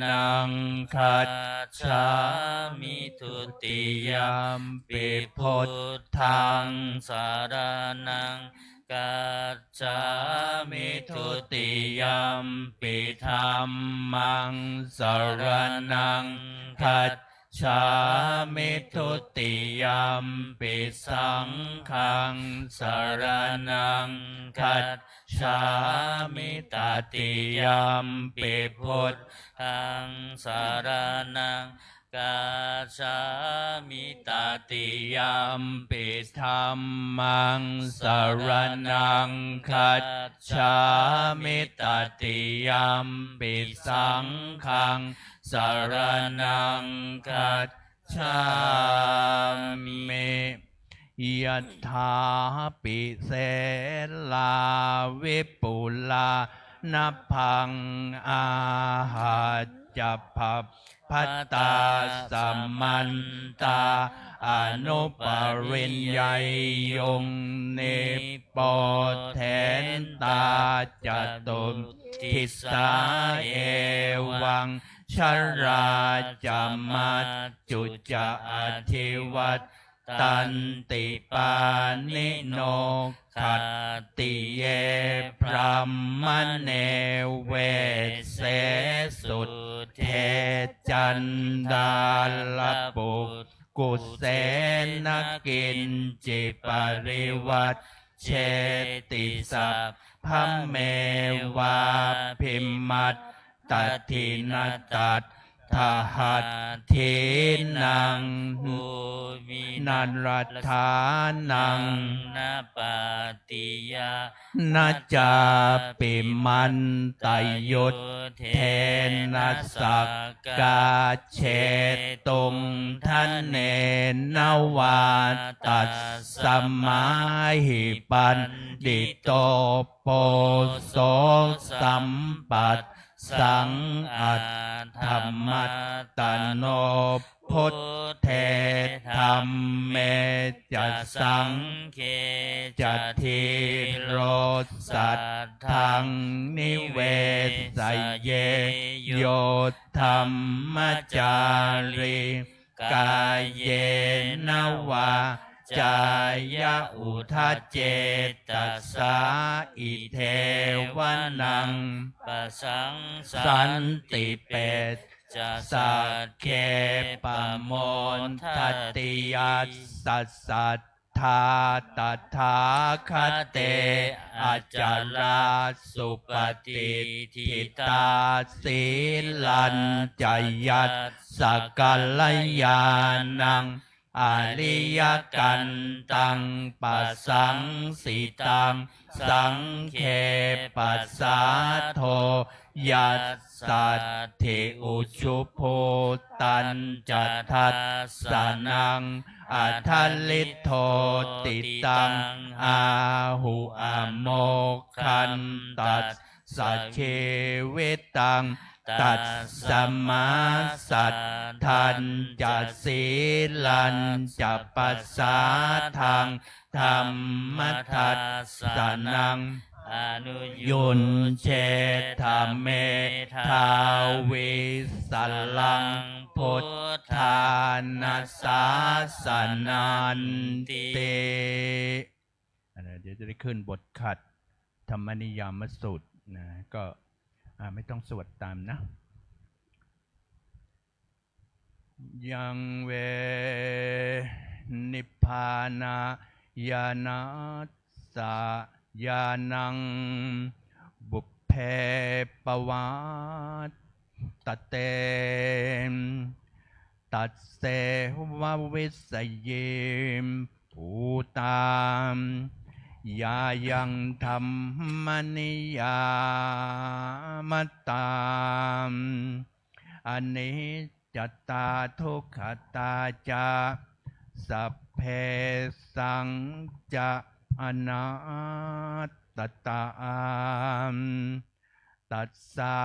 S1: ณังคัจฉามิทุติยมปิพุทธังสรณังกัจฉามิทุติยมปิธัมมังสรณังคัจฉามิทุติยมปิสังฆังสรณังคัจฉามิตติยมปิพุทธังสรณังกัจฉามิตติยมปิธัมมังสรณังคัจฉามิตติยมปิสังฆังสรณังคัจฉามิยัตถาปิเสลาวิปุลานพังอาหาจัพพพัตตาสัมมันตาอนุปริญญายงเนปอแทนตาจตุทิสาเอวังชราจามัจจุจะอธิวัตตันติปานิโนขัตติเยพรหมเนเวเส นดาลปุกุเสนกินจิปริวัตเชติสัพพะเมวาพิมมัตตทินตัตทหัตถินัง
S2: ภูมิ
S1: นันรัตถานัง
S2: นาปาติยา
S1: นาจาปิมันตยุตเทนัสสกาเชตุงทันเนนวาตัสสมาหิปันดิโตโปโสสัมปัตสังอัตธรรมัตตโนพุทเทธรรมเมจัสสังเคจัตถิโรสัตถังนิเวสเยโยธรรมจาริกายเยนวาจายะอุทจเจตสาอิเทวนัง
S2: ปะสัง
S1: สันติเปต
S2: จะสั
S1: สั
S2: ก
S1: ก
S2: เค
S1: เคปโมนทติยั
S2: ส
S1: สสัสสัทธาตถาคเตอาจาราสุปฏิทิตาศีลันจยัตสกัลลยานังอริยกันตังปัสสังสิตังสังเคปัสสาโทยัสสัตถิอุชุภูตันจัตทัสสนังอัทลิโทติตังอาหุอโมคันตัสสะเชวิตังตัสสมาสัตทันจะศีลันจะปัสสาทังธรรมทัสสนัง
S2: อนุ
S1: ยุนเชธรรมเมทาวิสัลลังพุทธานาสาสนันติเดี๋ยวจะได้ขึ้นบทขัดธรรมนิยามสูตรนะก็ไม่ต้องสวดตามนะยังเวนิพพานายานาสายานังบุพเพปวาตเตตัสเสววิสเยมภูตามยายังธรรมนิยามตามอนิจจตาทุกขตาจาสัพเพสังจะอนัตตาตัสสะ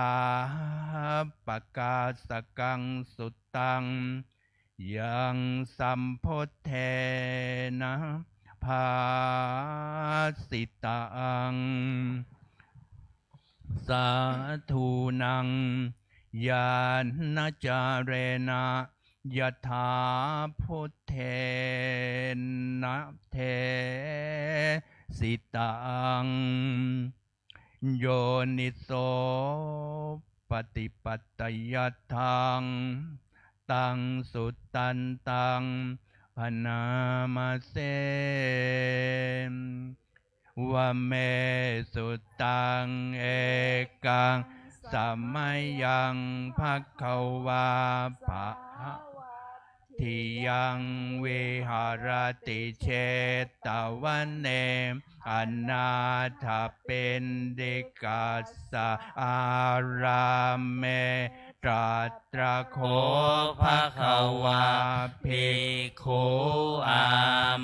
S1: ปะกาสกังสุตังยังสัมพุทเทนะภาสิตังสาธุนังญาณจาเรนะยถาพุทเทนะเทสิตังโยนิโสปฏิปัตตยัตถังตังสุตตันตังพนามาเสวะเมสุตังเอกังสัมมายังภัคคะวาภะทิยังวิหารติเชตวันเนอนาถเป็นดิกัสสะอารามเมตราตระโคภะคะวาภิกขุอา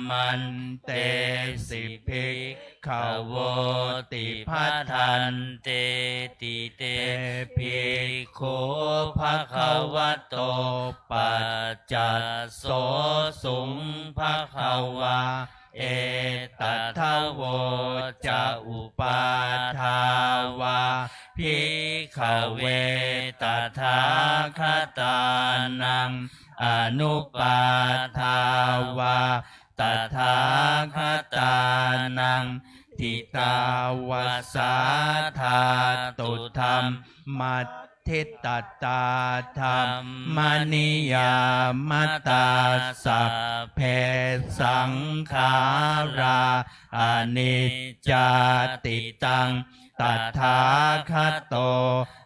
S1: มันเตสิภิกขโวติภัทธันเตติเตภิกขุภะคะวะโตปัจจัสโสสุงภะคะวาเอตัทธโวจะอุปาทาวาภิกขเวตถาคตานังอนุปาทาวาตถาคตานังทิตาวาสาธาตุธรรมมัต ทิตตาธรรมนิยามตาสัพเพสังขาราอนิจจติตังตถาคโต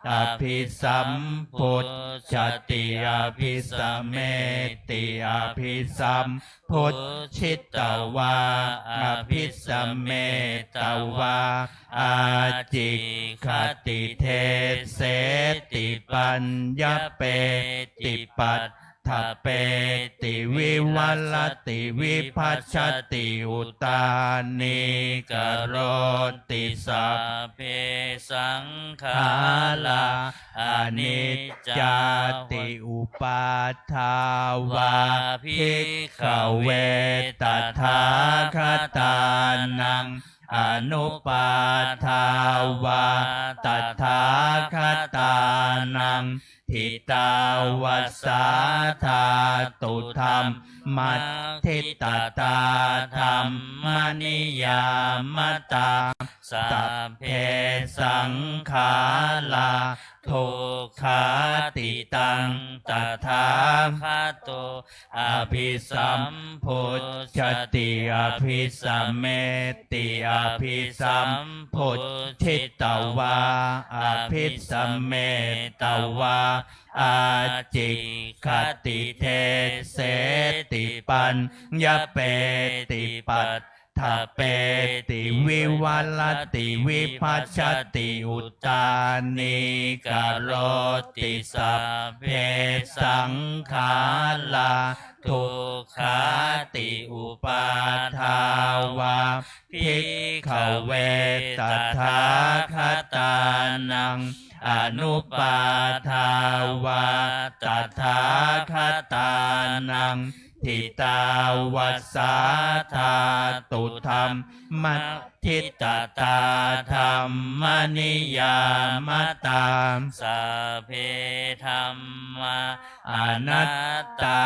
S1: อภิสัมพุทธติอภิสัมเมติอภิสัมพุทธิตวาอภิสัมเมตวาอาจิคติเทเสติปัญญเปติปัตถเปติวิวัลติวิภัชชติอุตานิกโรติสัพเพสังขาราอนิจจติอุปาทาวาภิกขเวตถาคตานังอนุปาทาวาตถาคตานังทิตาวัสสาธาตุธรรมมัทธิตตาธรรมนิยามตาสัพเพสังขาราทุกขาติตังตถาคโตอภิสัมพุทธติอภิสัมเมติอภิสัมพุทธิตวาอภิสัมเมตวาอาจิคติเทเสติปัญญเปติปัตถเปติวิวัลติวิภัชชติอุตานิกโรติสัพเพสังขาราทุกขาติอุปาทาวาภิกขเวตถาคตานังอนุปาทาวาตถาคตานังทิตาวัสสาธาตุธรรมมัทธิตตาธรรมนิยามตาสัพเพธัมมาอนัตตา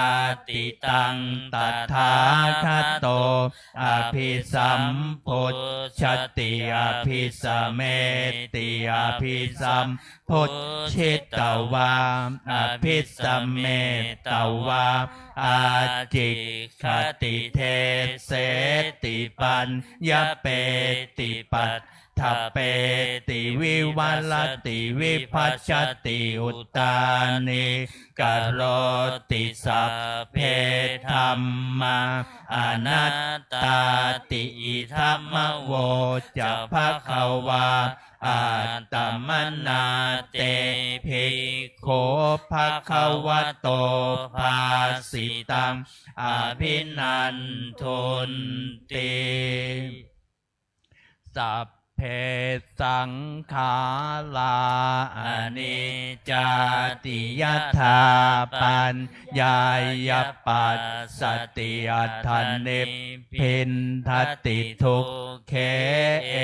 S1: ติตังตถาคโตอภิสัมพุทธติอภิสัมเมติอภิสัมพุทธิตวาอภิสัมเมตวาอาจิคติเทเสติปัญญเปติปัตถเปติวิวัลติวิภัชชติอุตานิกโรติสัพเพธัมมาอนัตตาติอิธัมมโวจะภควาอาตมนาเตภิกขุภควโตภาสิตังอภินันทุนติสัพเพสังขาราอนิจจติยถาปัญญายปัสสติอัฏฐานิพินทติทุกเขเอ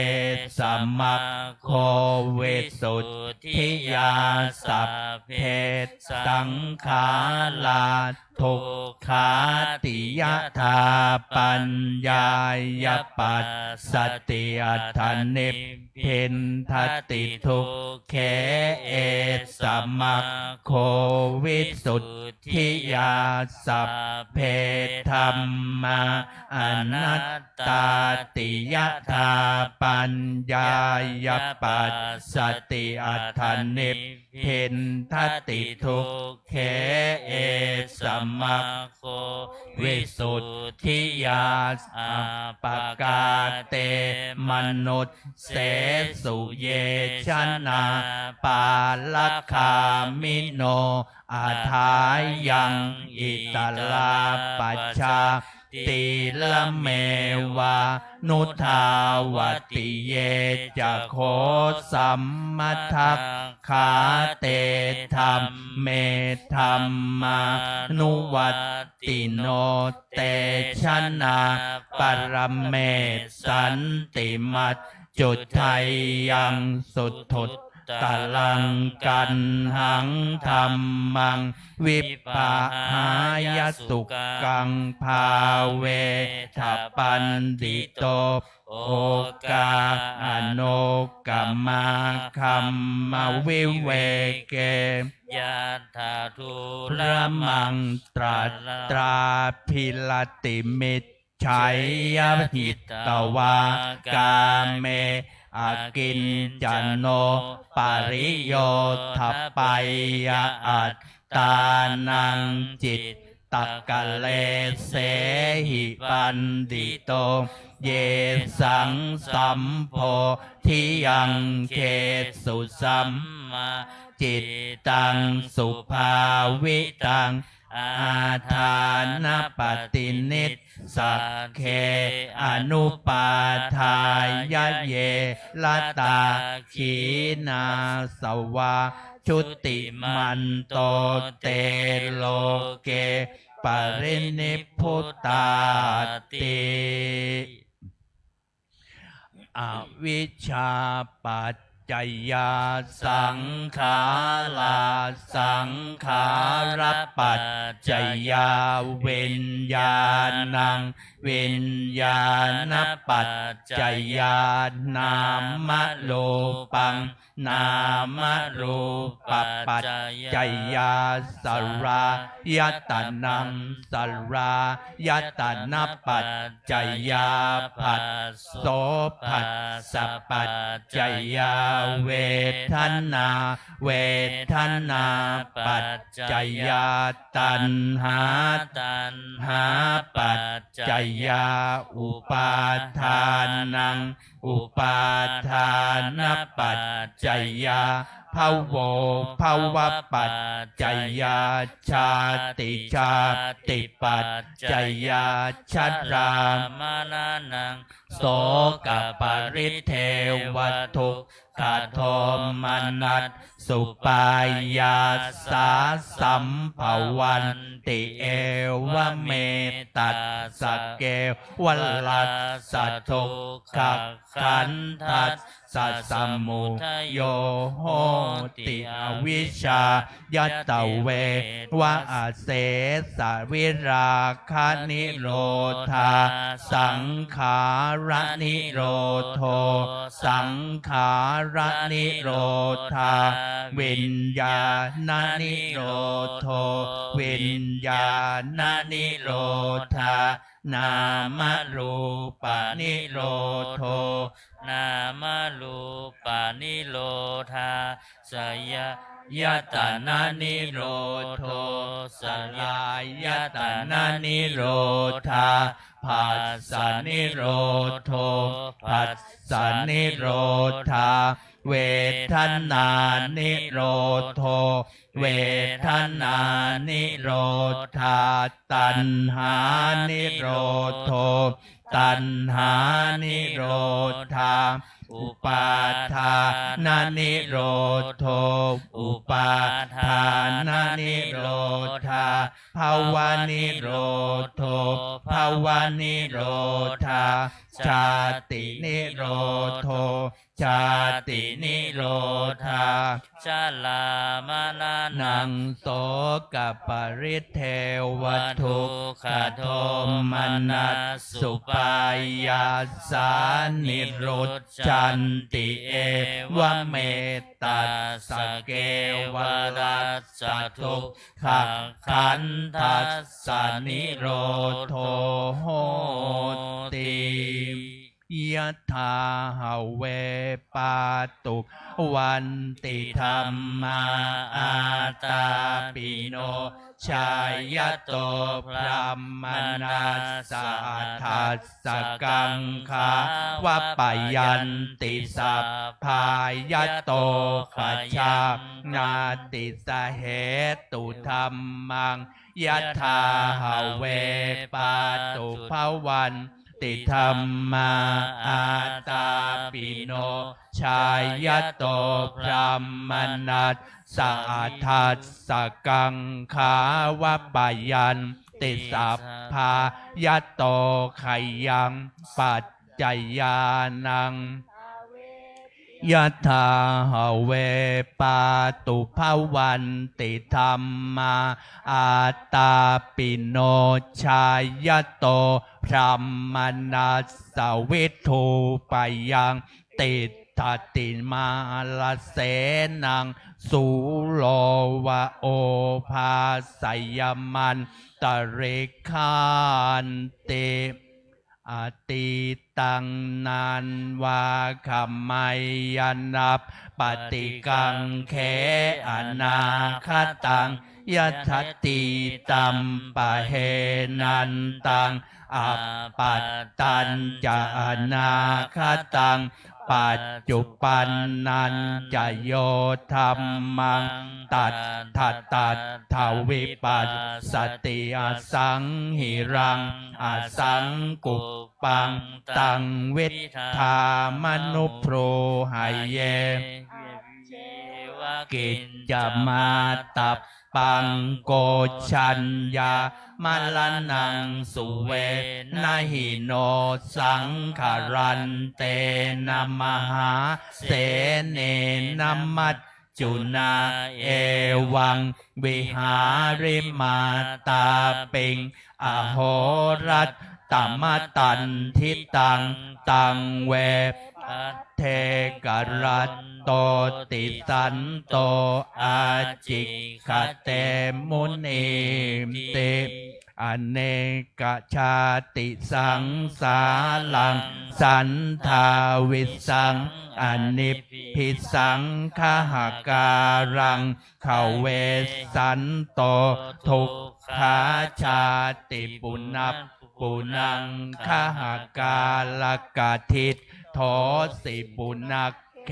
S1: สัมมัคโควิสุทธิยาสัพเพสังขาราทุกขาติยถาปัญญายปัสสติอัฏฐานิพินทติทุกเขเอสัมมัคโควิสุทธิยาสัพเพธัมมาอนัตตาติยถาปัญญายปัสสติอัฏฐานิพินทติทุกเขเอสัมมัคโควิสุทธิยาสัปกาเตมนุษเสสุเยชนะปาลคามิโนอาทายังอิตลาปัจจาติละเมวานุทาวติเยจะโคสัมมัทธคาเตธรรมเมธรรมานุวัตติโนเตชนะปรเมสันติมัจจุทัยยังสุทุต ตลังกันหังธรรมังวิปะหายสุกังภาเวทัปปันติโตโอกาอโนกัมมาคัมมาวิเวเก
S2: ยะถาทุ
S1: ระมังตราตราพิลติมิตชัยยหิตตวากาเมอากินจันโนปริโยทัปปายะอัตตานังจิตตะกะเลเสหิปันติโตเยสังสัมโพธิยังเขสุสัมมาจิตตังสุภาวิตังอาทานปฏินิสสักเคอนุปาทายะเยละตาขีนาสวาชุติมันโตเตโลเกปรินิพพุตาติอวิชชาปัจจยาสังขาราสังขารปัจจยาวิญญาณังวิญญาณปัจจยานามโลปังนามรูปปัจจยาสรายตนังสรายตนะปัจจยาผัสโสผัสสะปัจจยาเวทนาเวทนาปัจจยาตัณหา
S2: ตัณ
S1: หาปัจจยาอุปาทานังอุปาทานปัจจยาภวภวปัจจยาชาติชาติปัจจยาชราม
S2: รณัง
S1: โสกปริเทวทุกขโทมนัสสุปายาสาสัมภวันติเอวเมตัสสะเกวลัสสะทุกขขันธัสสะสมุทัยโยโหติอวิชชายตเววะอาเสสะวิราคะนิโรธาสังขารนิโรโทสังขารนิโรธาวิญญาณนิโรโทวิญญาณนิโรธานามรูปนิโรโท
S2: นามรูปานิโรธาสยยตานานิโรโทสลายตานานิโรธา
S1: ผัสสะนิโรโทผัสสะนิโรธาเวทนานิโรโทเวทนานิโรธาตัณหานิโรโทตัณหานิโรธาอุปาทานนิโรโทอุปาทานนิโรธาภวานิโรโทภวานิโรธาชาตินิโรโทชาตินิโรธา
S2: ชาลามรณัง
S1: โสกปริเทวทุกขโทมนัสสุปายาสานิรุจจันติเอวเมตัสสะเกวรัสสะทุกขขันธัสสะนิโรโทโหติยะถาหาเวปาตุวันติธรรมาอาตาปิโนชายโตพระมนัสสะทัสสะกังขาวะปยันติสัพพายโตขจานาติสเหตุธรรมังยะถาหาเวปาตุภวันติธรรมาอาตาปิโนชายโตพระมนัสสะทัสสะกังขาวะปยันติสัพพายโตขยังปัจจยานัง ยะถาหาเวปาตุภาวันติธรรมาอาตาปิโนชายโตพรหมนัสสวิทูปยังติทติมาลเสนังสุโลวะโอภาสยมันตริคานติอติตังนันวาคัมไมยนับปฏิกังเขอนาคตังยัตติตัมปะเหนันตังอปัตตัญจะอนาคตังปัจจุปันนันจะโยธรรมังตัดทัตตัดทวิปัสสติอสังหิรังอสังกุปปังตังวิทามนุโพรหายเยกิจจมาตับปังโกชัญญามลนังสุเวนะหิโนสังขารันเตนะมหาเสเนนะมัจจุนาเอวังวิหาริมาตาปิงอโหรัตตมตันทิตังตังเวเทกรัตโตติสันโตอาจิกเตมุนีเตอเนกชาติสังสาลังสันทาวิสังอนิพพิสังคหาการังเขาเวสันโตทุกขาชาติปุนับปุนังคหากาลกาทิตโทสิปุนักเค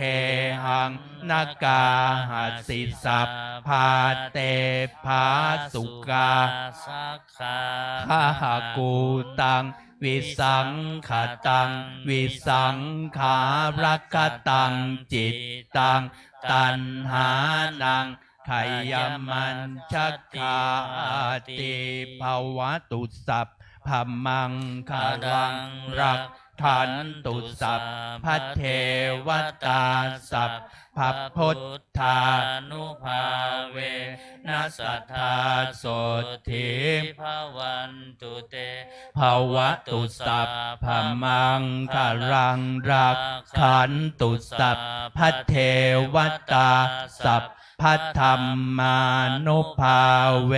S1: หังนากาหัสสิสัพพาเตภาสุกาสักขาหากูตังวิสังขตังวิสังขารักตังจิตตังตัณหานังไขยมันชักขาติภวตุสัพพมังคารังรักขันตุสัพพเทวตาสัพพพุทธานุภาเวนัสสัทธาโสทิภวันตุเตภวตุสัพพมังคารังรักขันตุสัพพเทวตาสัพพัทธัมมานุภาเว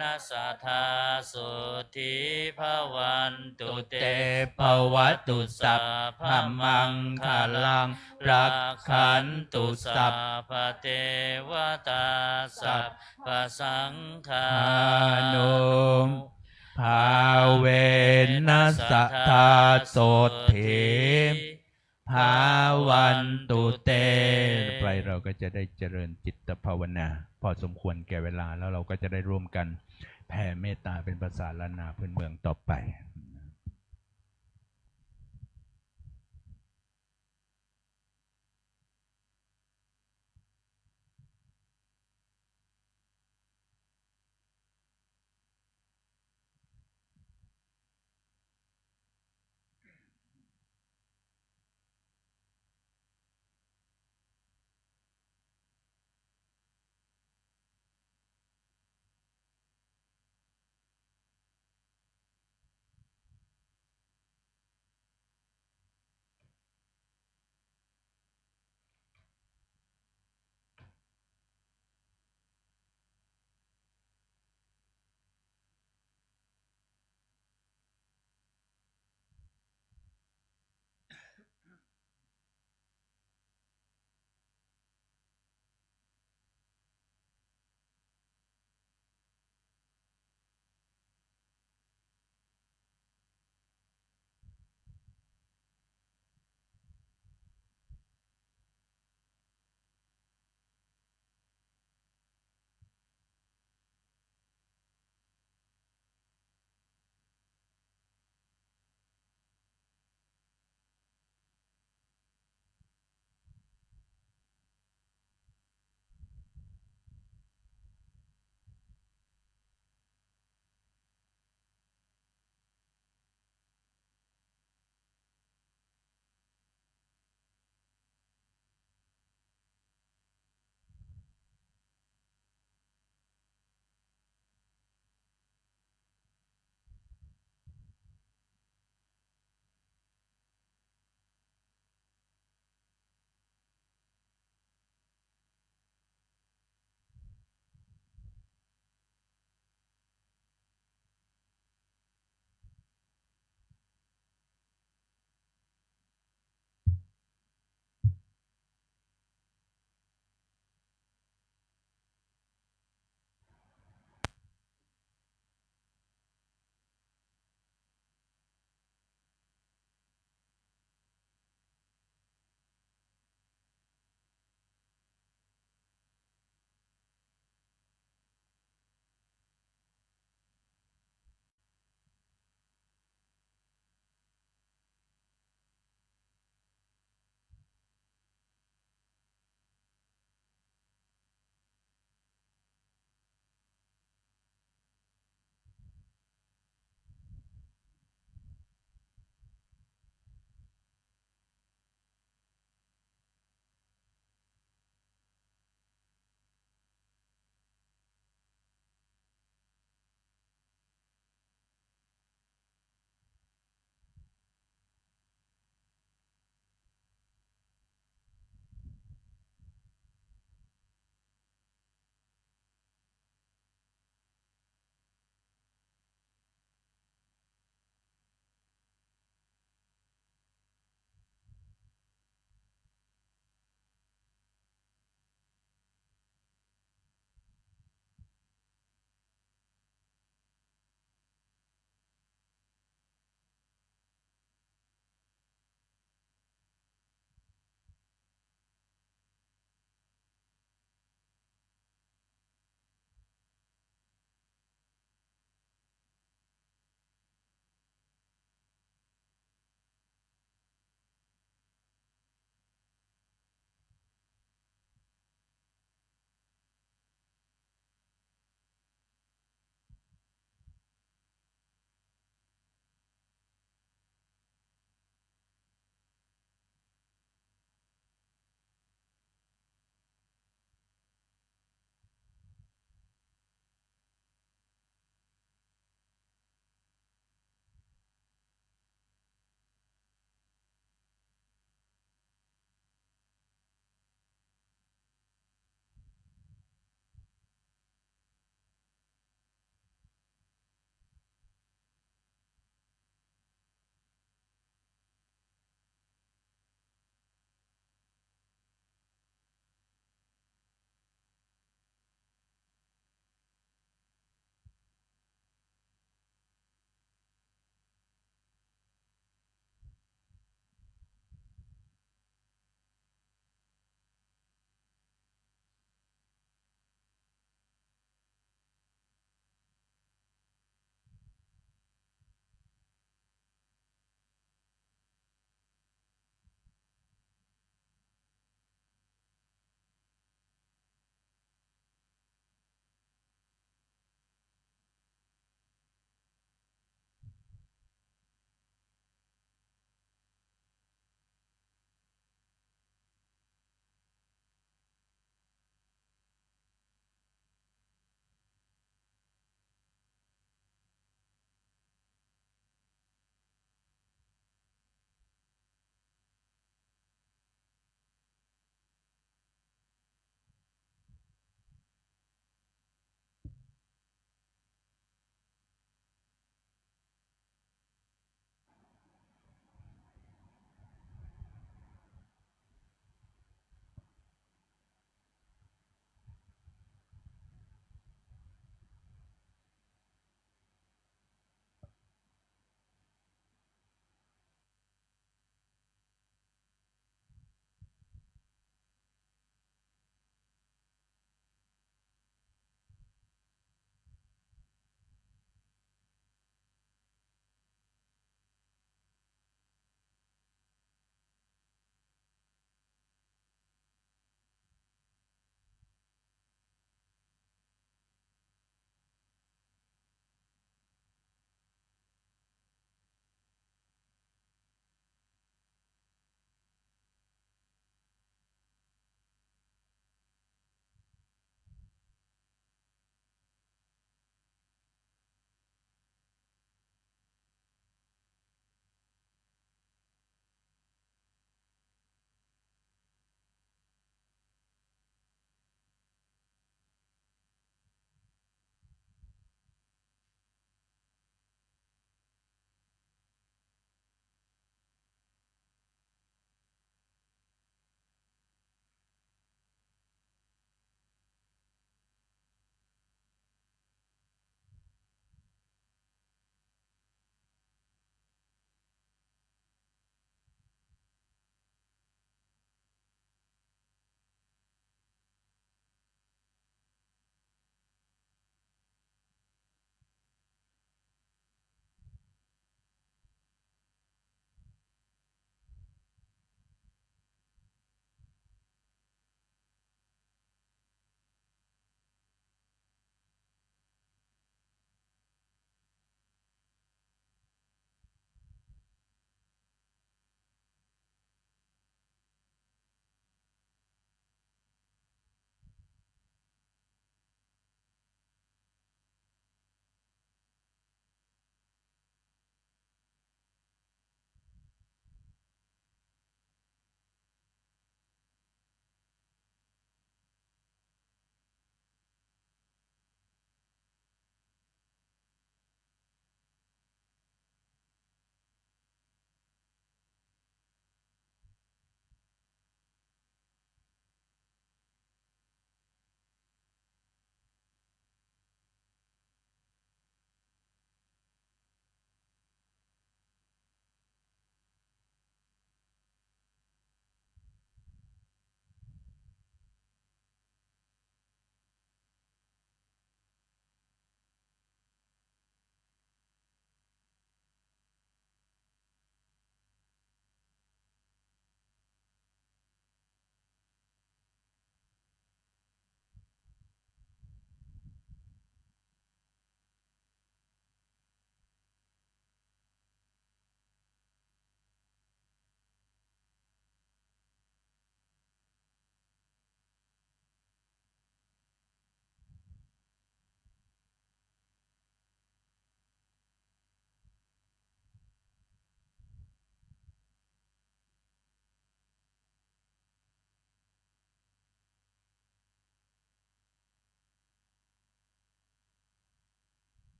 S1: นัสสัทธาสุทิภวันตุเตภวตุสัพพมังคาลังรักขันตุสัพพเทวตาสัพพสังฆานุภาเวนัสสัทธาโสทิภาวันตุเตไปเราก็จะได้เจริญจิตภาวนาพอสมควรแก่เวลาแล้วเราก็จะได้ร่วมกันแผ่เมตตาเป็นภาษาล้านนาพื้นเมืองต่อไป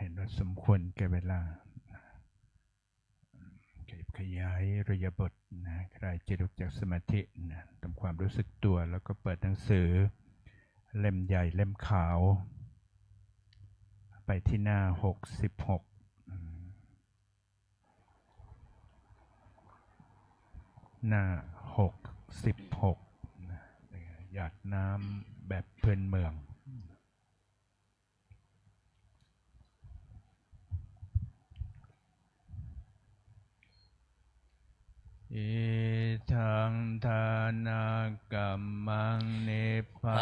S3: เห็นว่าสมควรแก่เวลาขยายระยะบทนะคลายจิตออกจากสมาธินะทำความรู้สึกตัวแล้วก็เปิดหนังสือเล่มใหญ่เล่มขาวไปที่หน้า66หน้า66นะหยาดน้ำแบบพื้นเมืองอิทังทานากรรมังนิพพา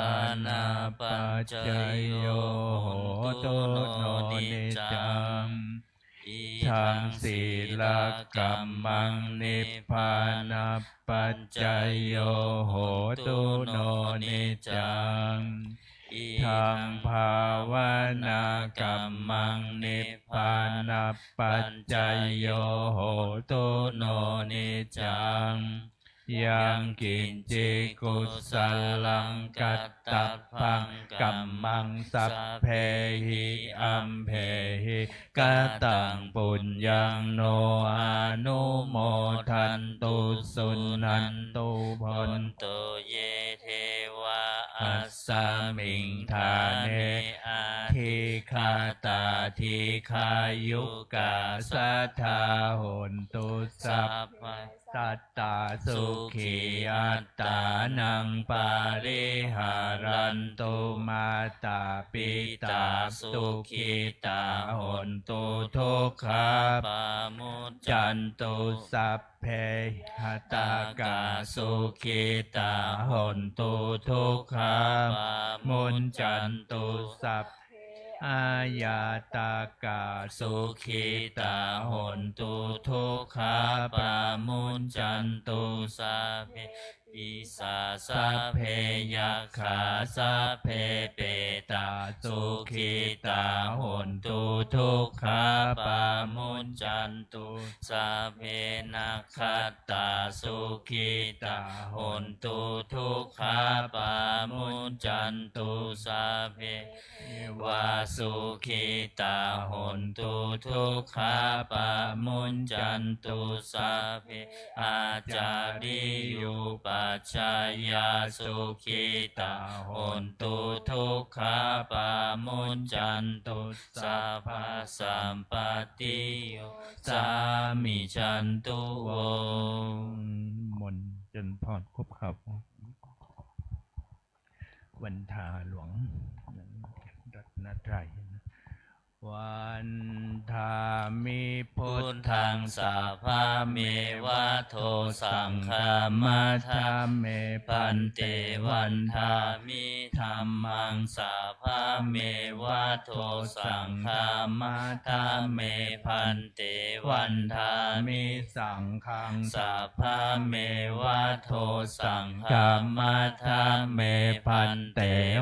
S3: นาปัจจโยโหตุโนนิจังทังศีลกรรมังนิพพานาปัจจโยโหตุโนนิจังทังภาวนากรรมังนิพพานาปัจจโยโหตุโนนิจังยังกินจิกุสลังกัตตพังกัมมังสัพเพหิอัมเพหิกตังปุญญังโนอนุโมทันตุสุนันตุพนตุเยเทวะอัสสมิงทาเนอาทิคาตาทิคายุกาสัทธาโหนตุสัพพสัตตาสุขีอัตตานังปาริหารันตุมาตาปิตาสุขิตาโหนตุทุกขาปามุจจันตุสัพเพหตากาสุขิตาโหนตุทุกขาปามุจจันตุสัพอายาตากาสุขิตาโหนตุทุกขาปามุจจันตุสัพเพปิสาสัพเพยัคขาสัพเพเปตาสุขิตาโหนตุทุกขาปามุจจันตุสัพเพนัคขตาสุขิตาโหนตุทุกขาปามุจจันตุสัพเพวาสุขิตาโหนตุทุกขาปามุจจันตุสัพเพอาจาริยุปัจจายาสุขิตาโหนตุทุกขาปามุจจันตุสัพพสัมปติโยสามิจันตุโวมนจันพรครบครับวันทาหลวงรัตนตรัยวันทามิพุทธังสัพพะเมวะโทสังฆามัทธาเมพันเตวันทามิธัมมังสัพพะเมวะโทสังฆามัทธาเมพันเตวันทามิสังฆังสัพพะเมวะโทสังฆามัทธาเมพันเต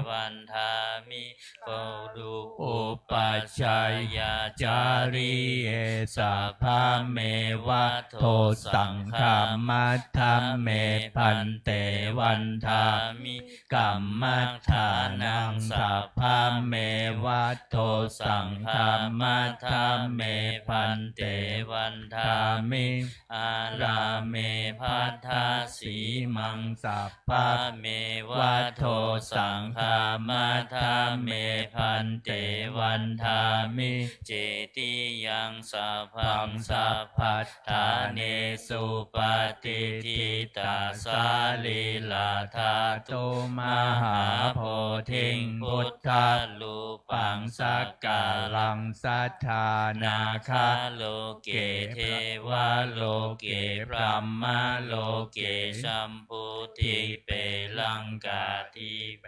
S3: วันทามิโกรุอุปัชฌายาจาริเอสัพพะเมวะโทสังฆามัทธาเมพันเตวันทามิกัมมัฏฐานังสัพพะเมวะโทสังฆามัทธาเมพันเตวันทามิอาราเมพัทธาสีมังสัพพะเมวะโทสังฆามัทธาเมพันเตวันทามิเจติยังสัพพังสัพพัทธาเนสุปฏิทิตาสาลีลาธาตุมหาโพธิงพุทธาลูปังสักกาลังสัทธานาคาโลเกเทวาโลเกพรหมโลเกชัมพุทิเปลังกาทิเป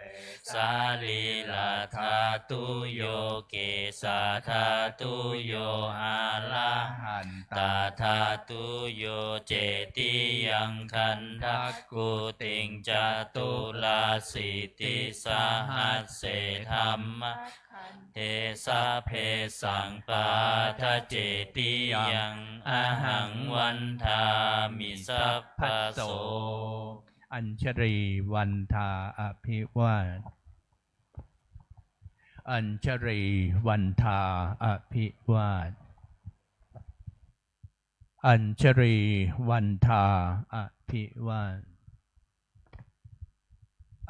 S3: สาลีลาธาตุโยเกสาธาตุโยอาลาหันตาธาตุโยเจติยังคันทักกุติงจตุลาสิติสหัสเสธัมมะเทสะเพสังปาทะเจติยังอหังวันทามิสัพพโสอัญชรีวันทาอภิวาท อัญชรีวันทาอภิวาทอัญชรีวันทาอภิวาท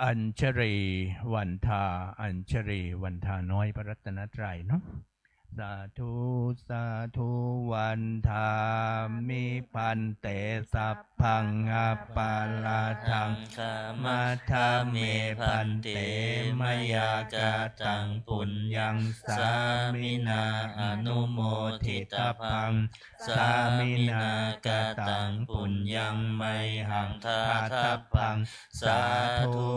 S3: อัญชรีวันทาอัญชรีวันทาน้อยพระรัตนตรัยเนาะสาธุสาธุวันทามิพันเตสัพพังอาปาลาทัง
S2: ขาม
S3: มัทธาเมพันเตมยากาตังปุญญังสามินาอนุโมทิตาพังสามินากาตังปุญญังไมหังทาทัพพังสาธุ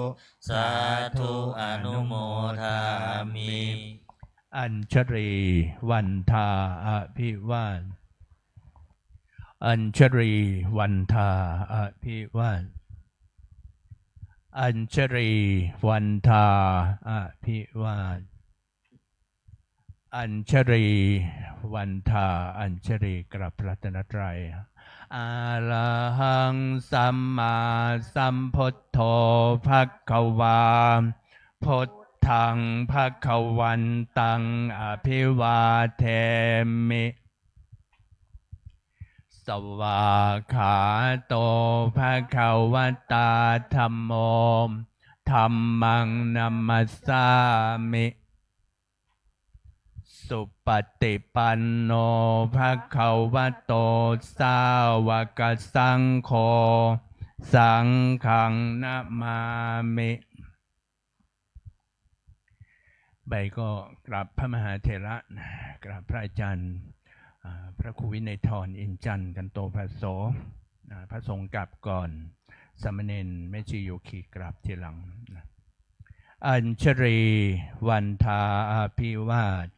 S3: สาธุอนุโมทามิอัญชรีวันทาอภิวาทอัญชรีวันทาอภิวาทอัญชรีวันทาอภิวาทอัญชรีวันทาอัญชรีกราบพระรัตนตรัยอะระหังสัมมาสัมพุทโธภควาพุทธังภควันตังอภิวาเทมิสวากขาโตภควตาธัมโมธัมมังนัมมัสสามิสุปฏิปันโนภควโตสาวกสังโฆสังฆังนะมามิใบก็กราบพระมหาเถระกราบพระอาจารย์พระครูวินัยธรอินจันทร์กันโตภโสพระสงฆ์กราบก่อนสามเณรแม่ชีโยคีกราบทีหลังอัญชรีวันทาอภิวาท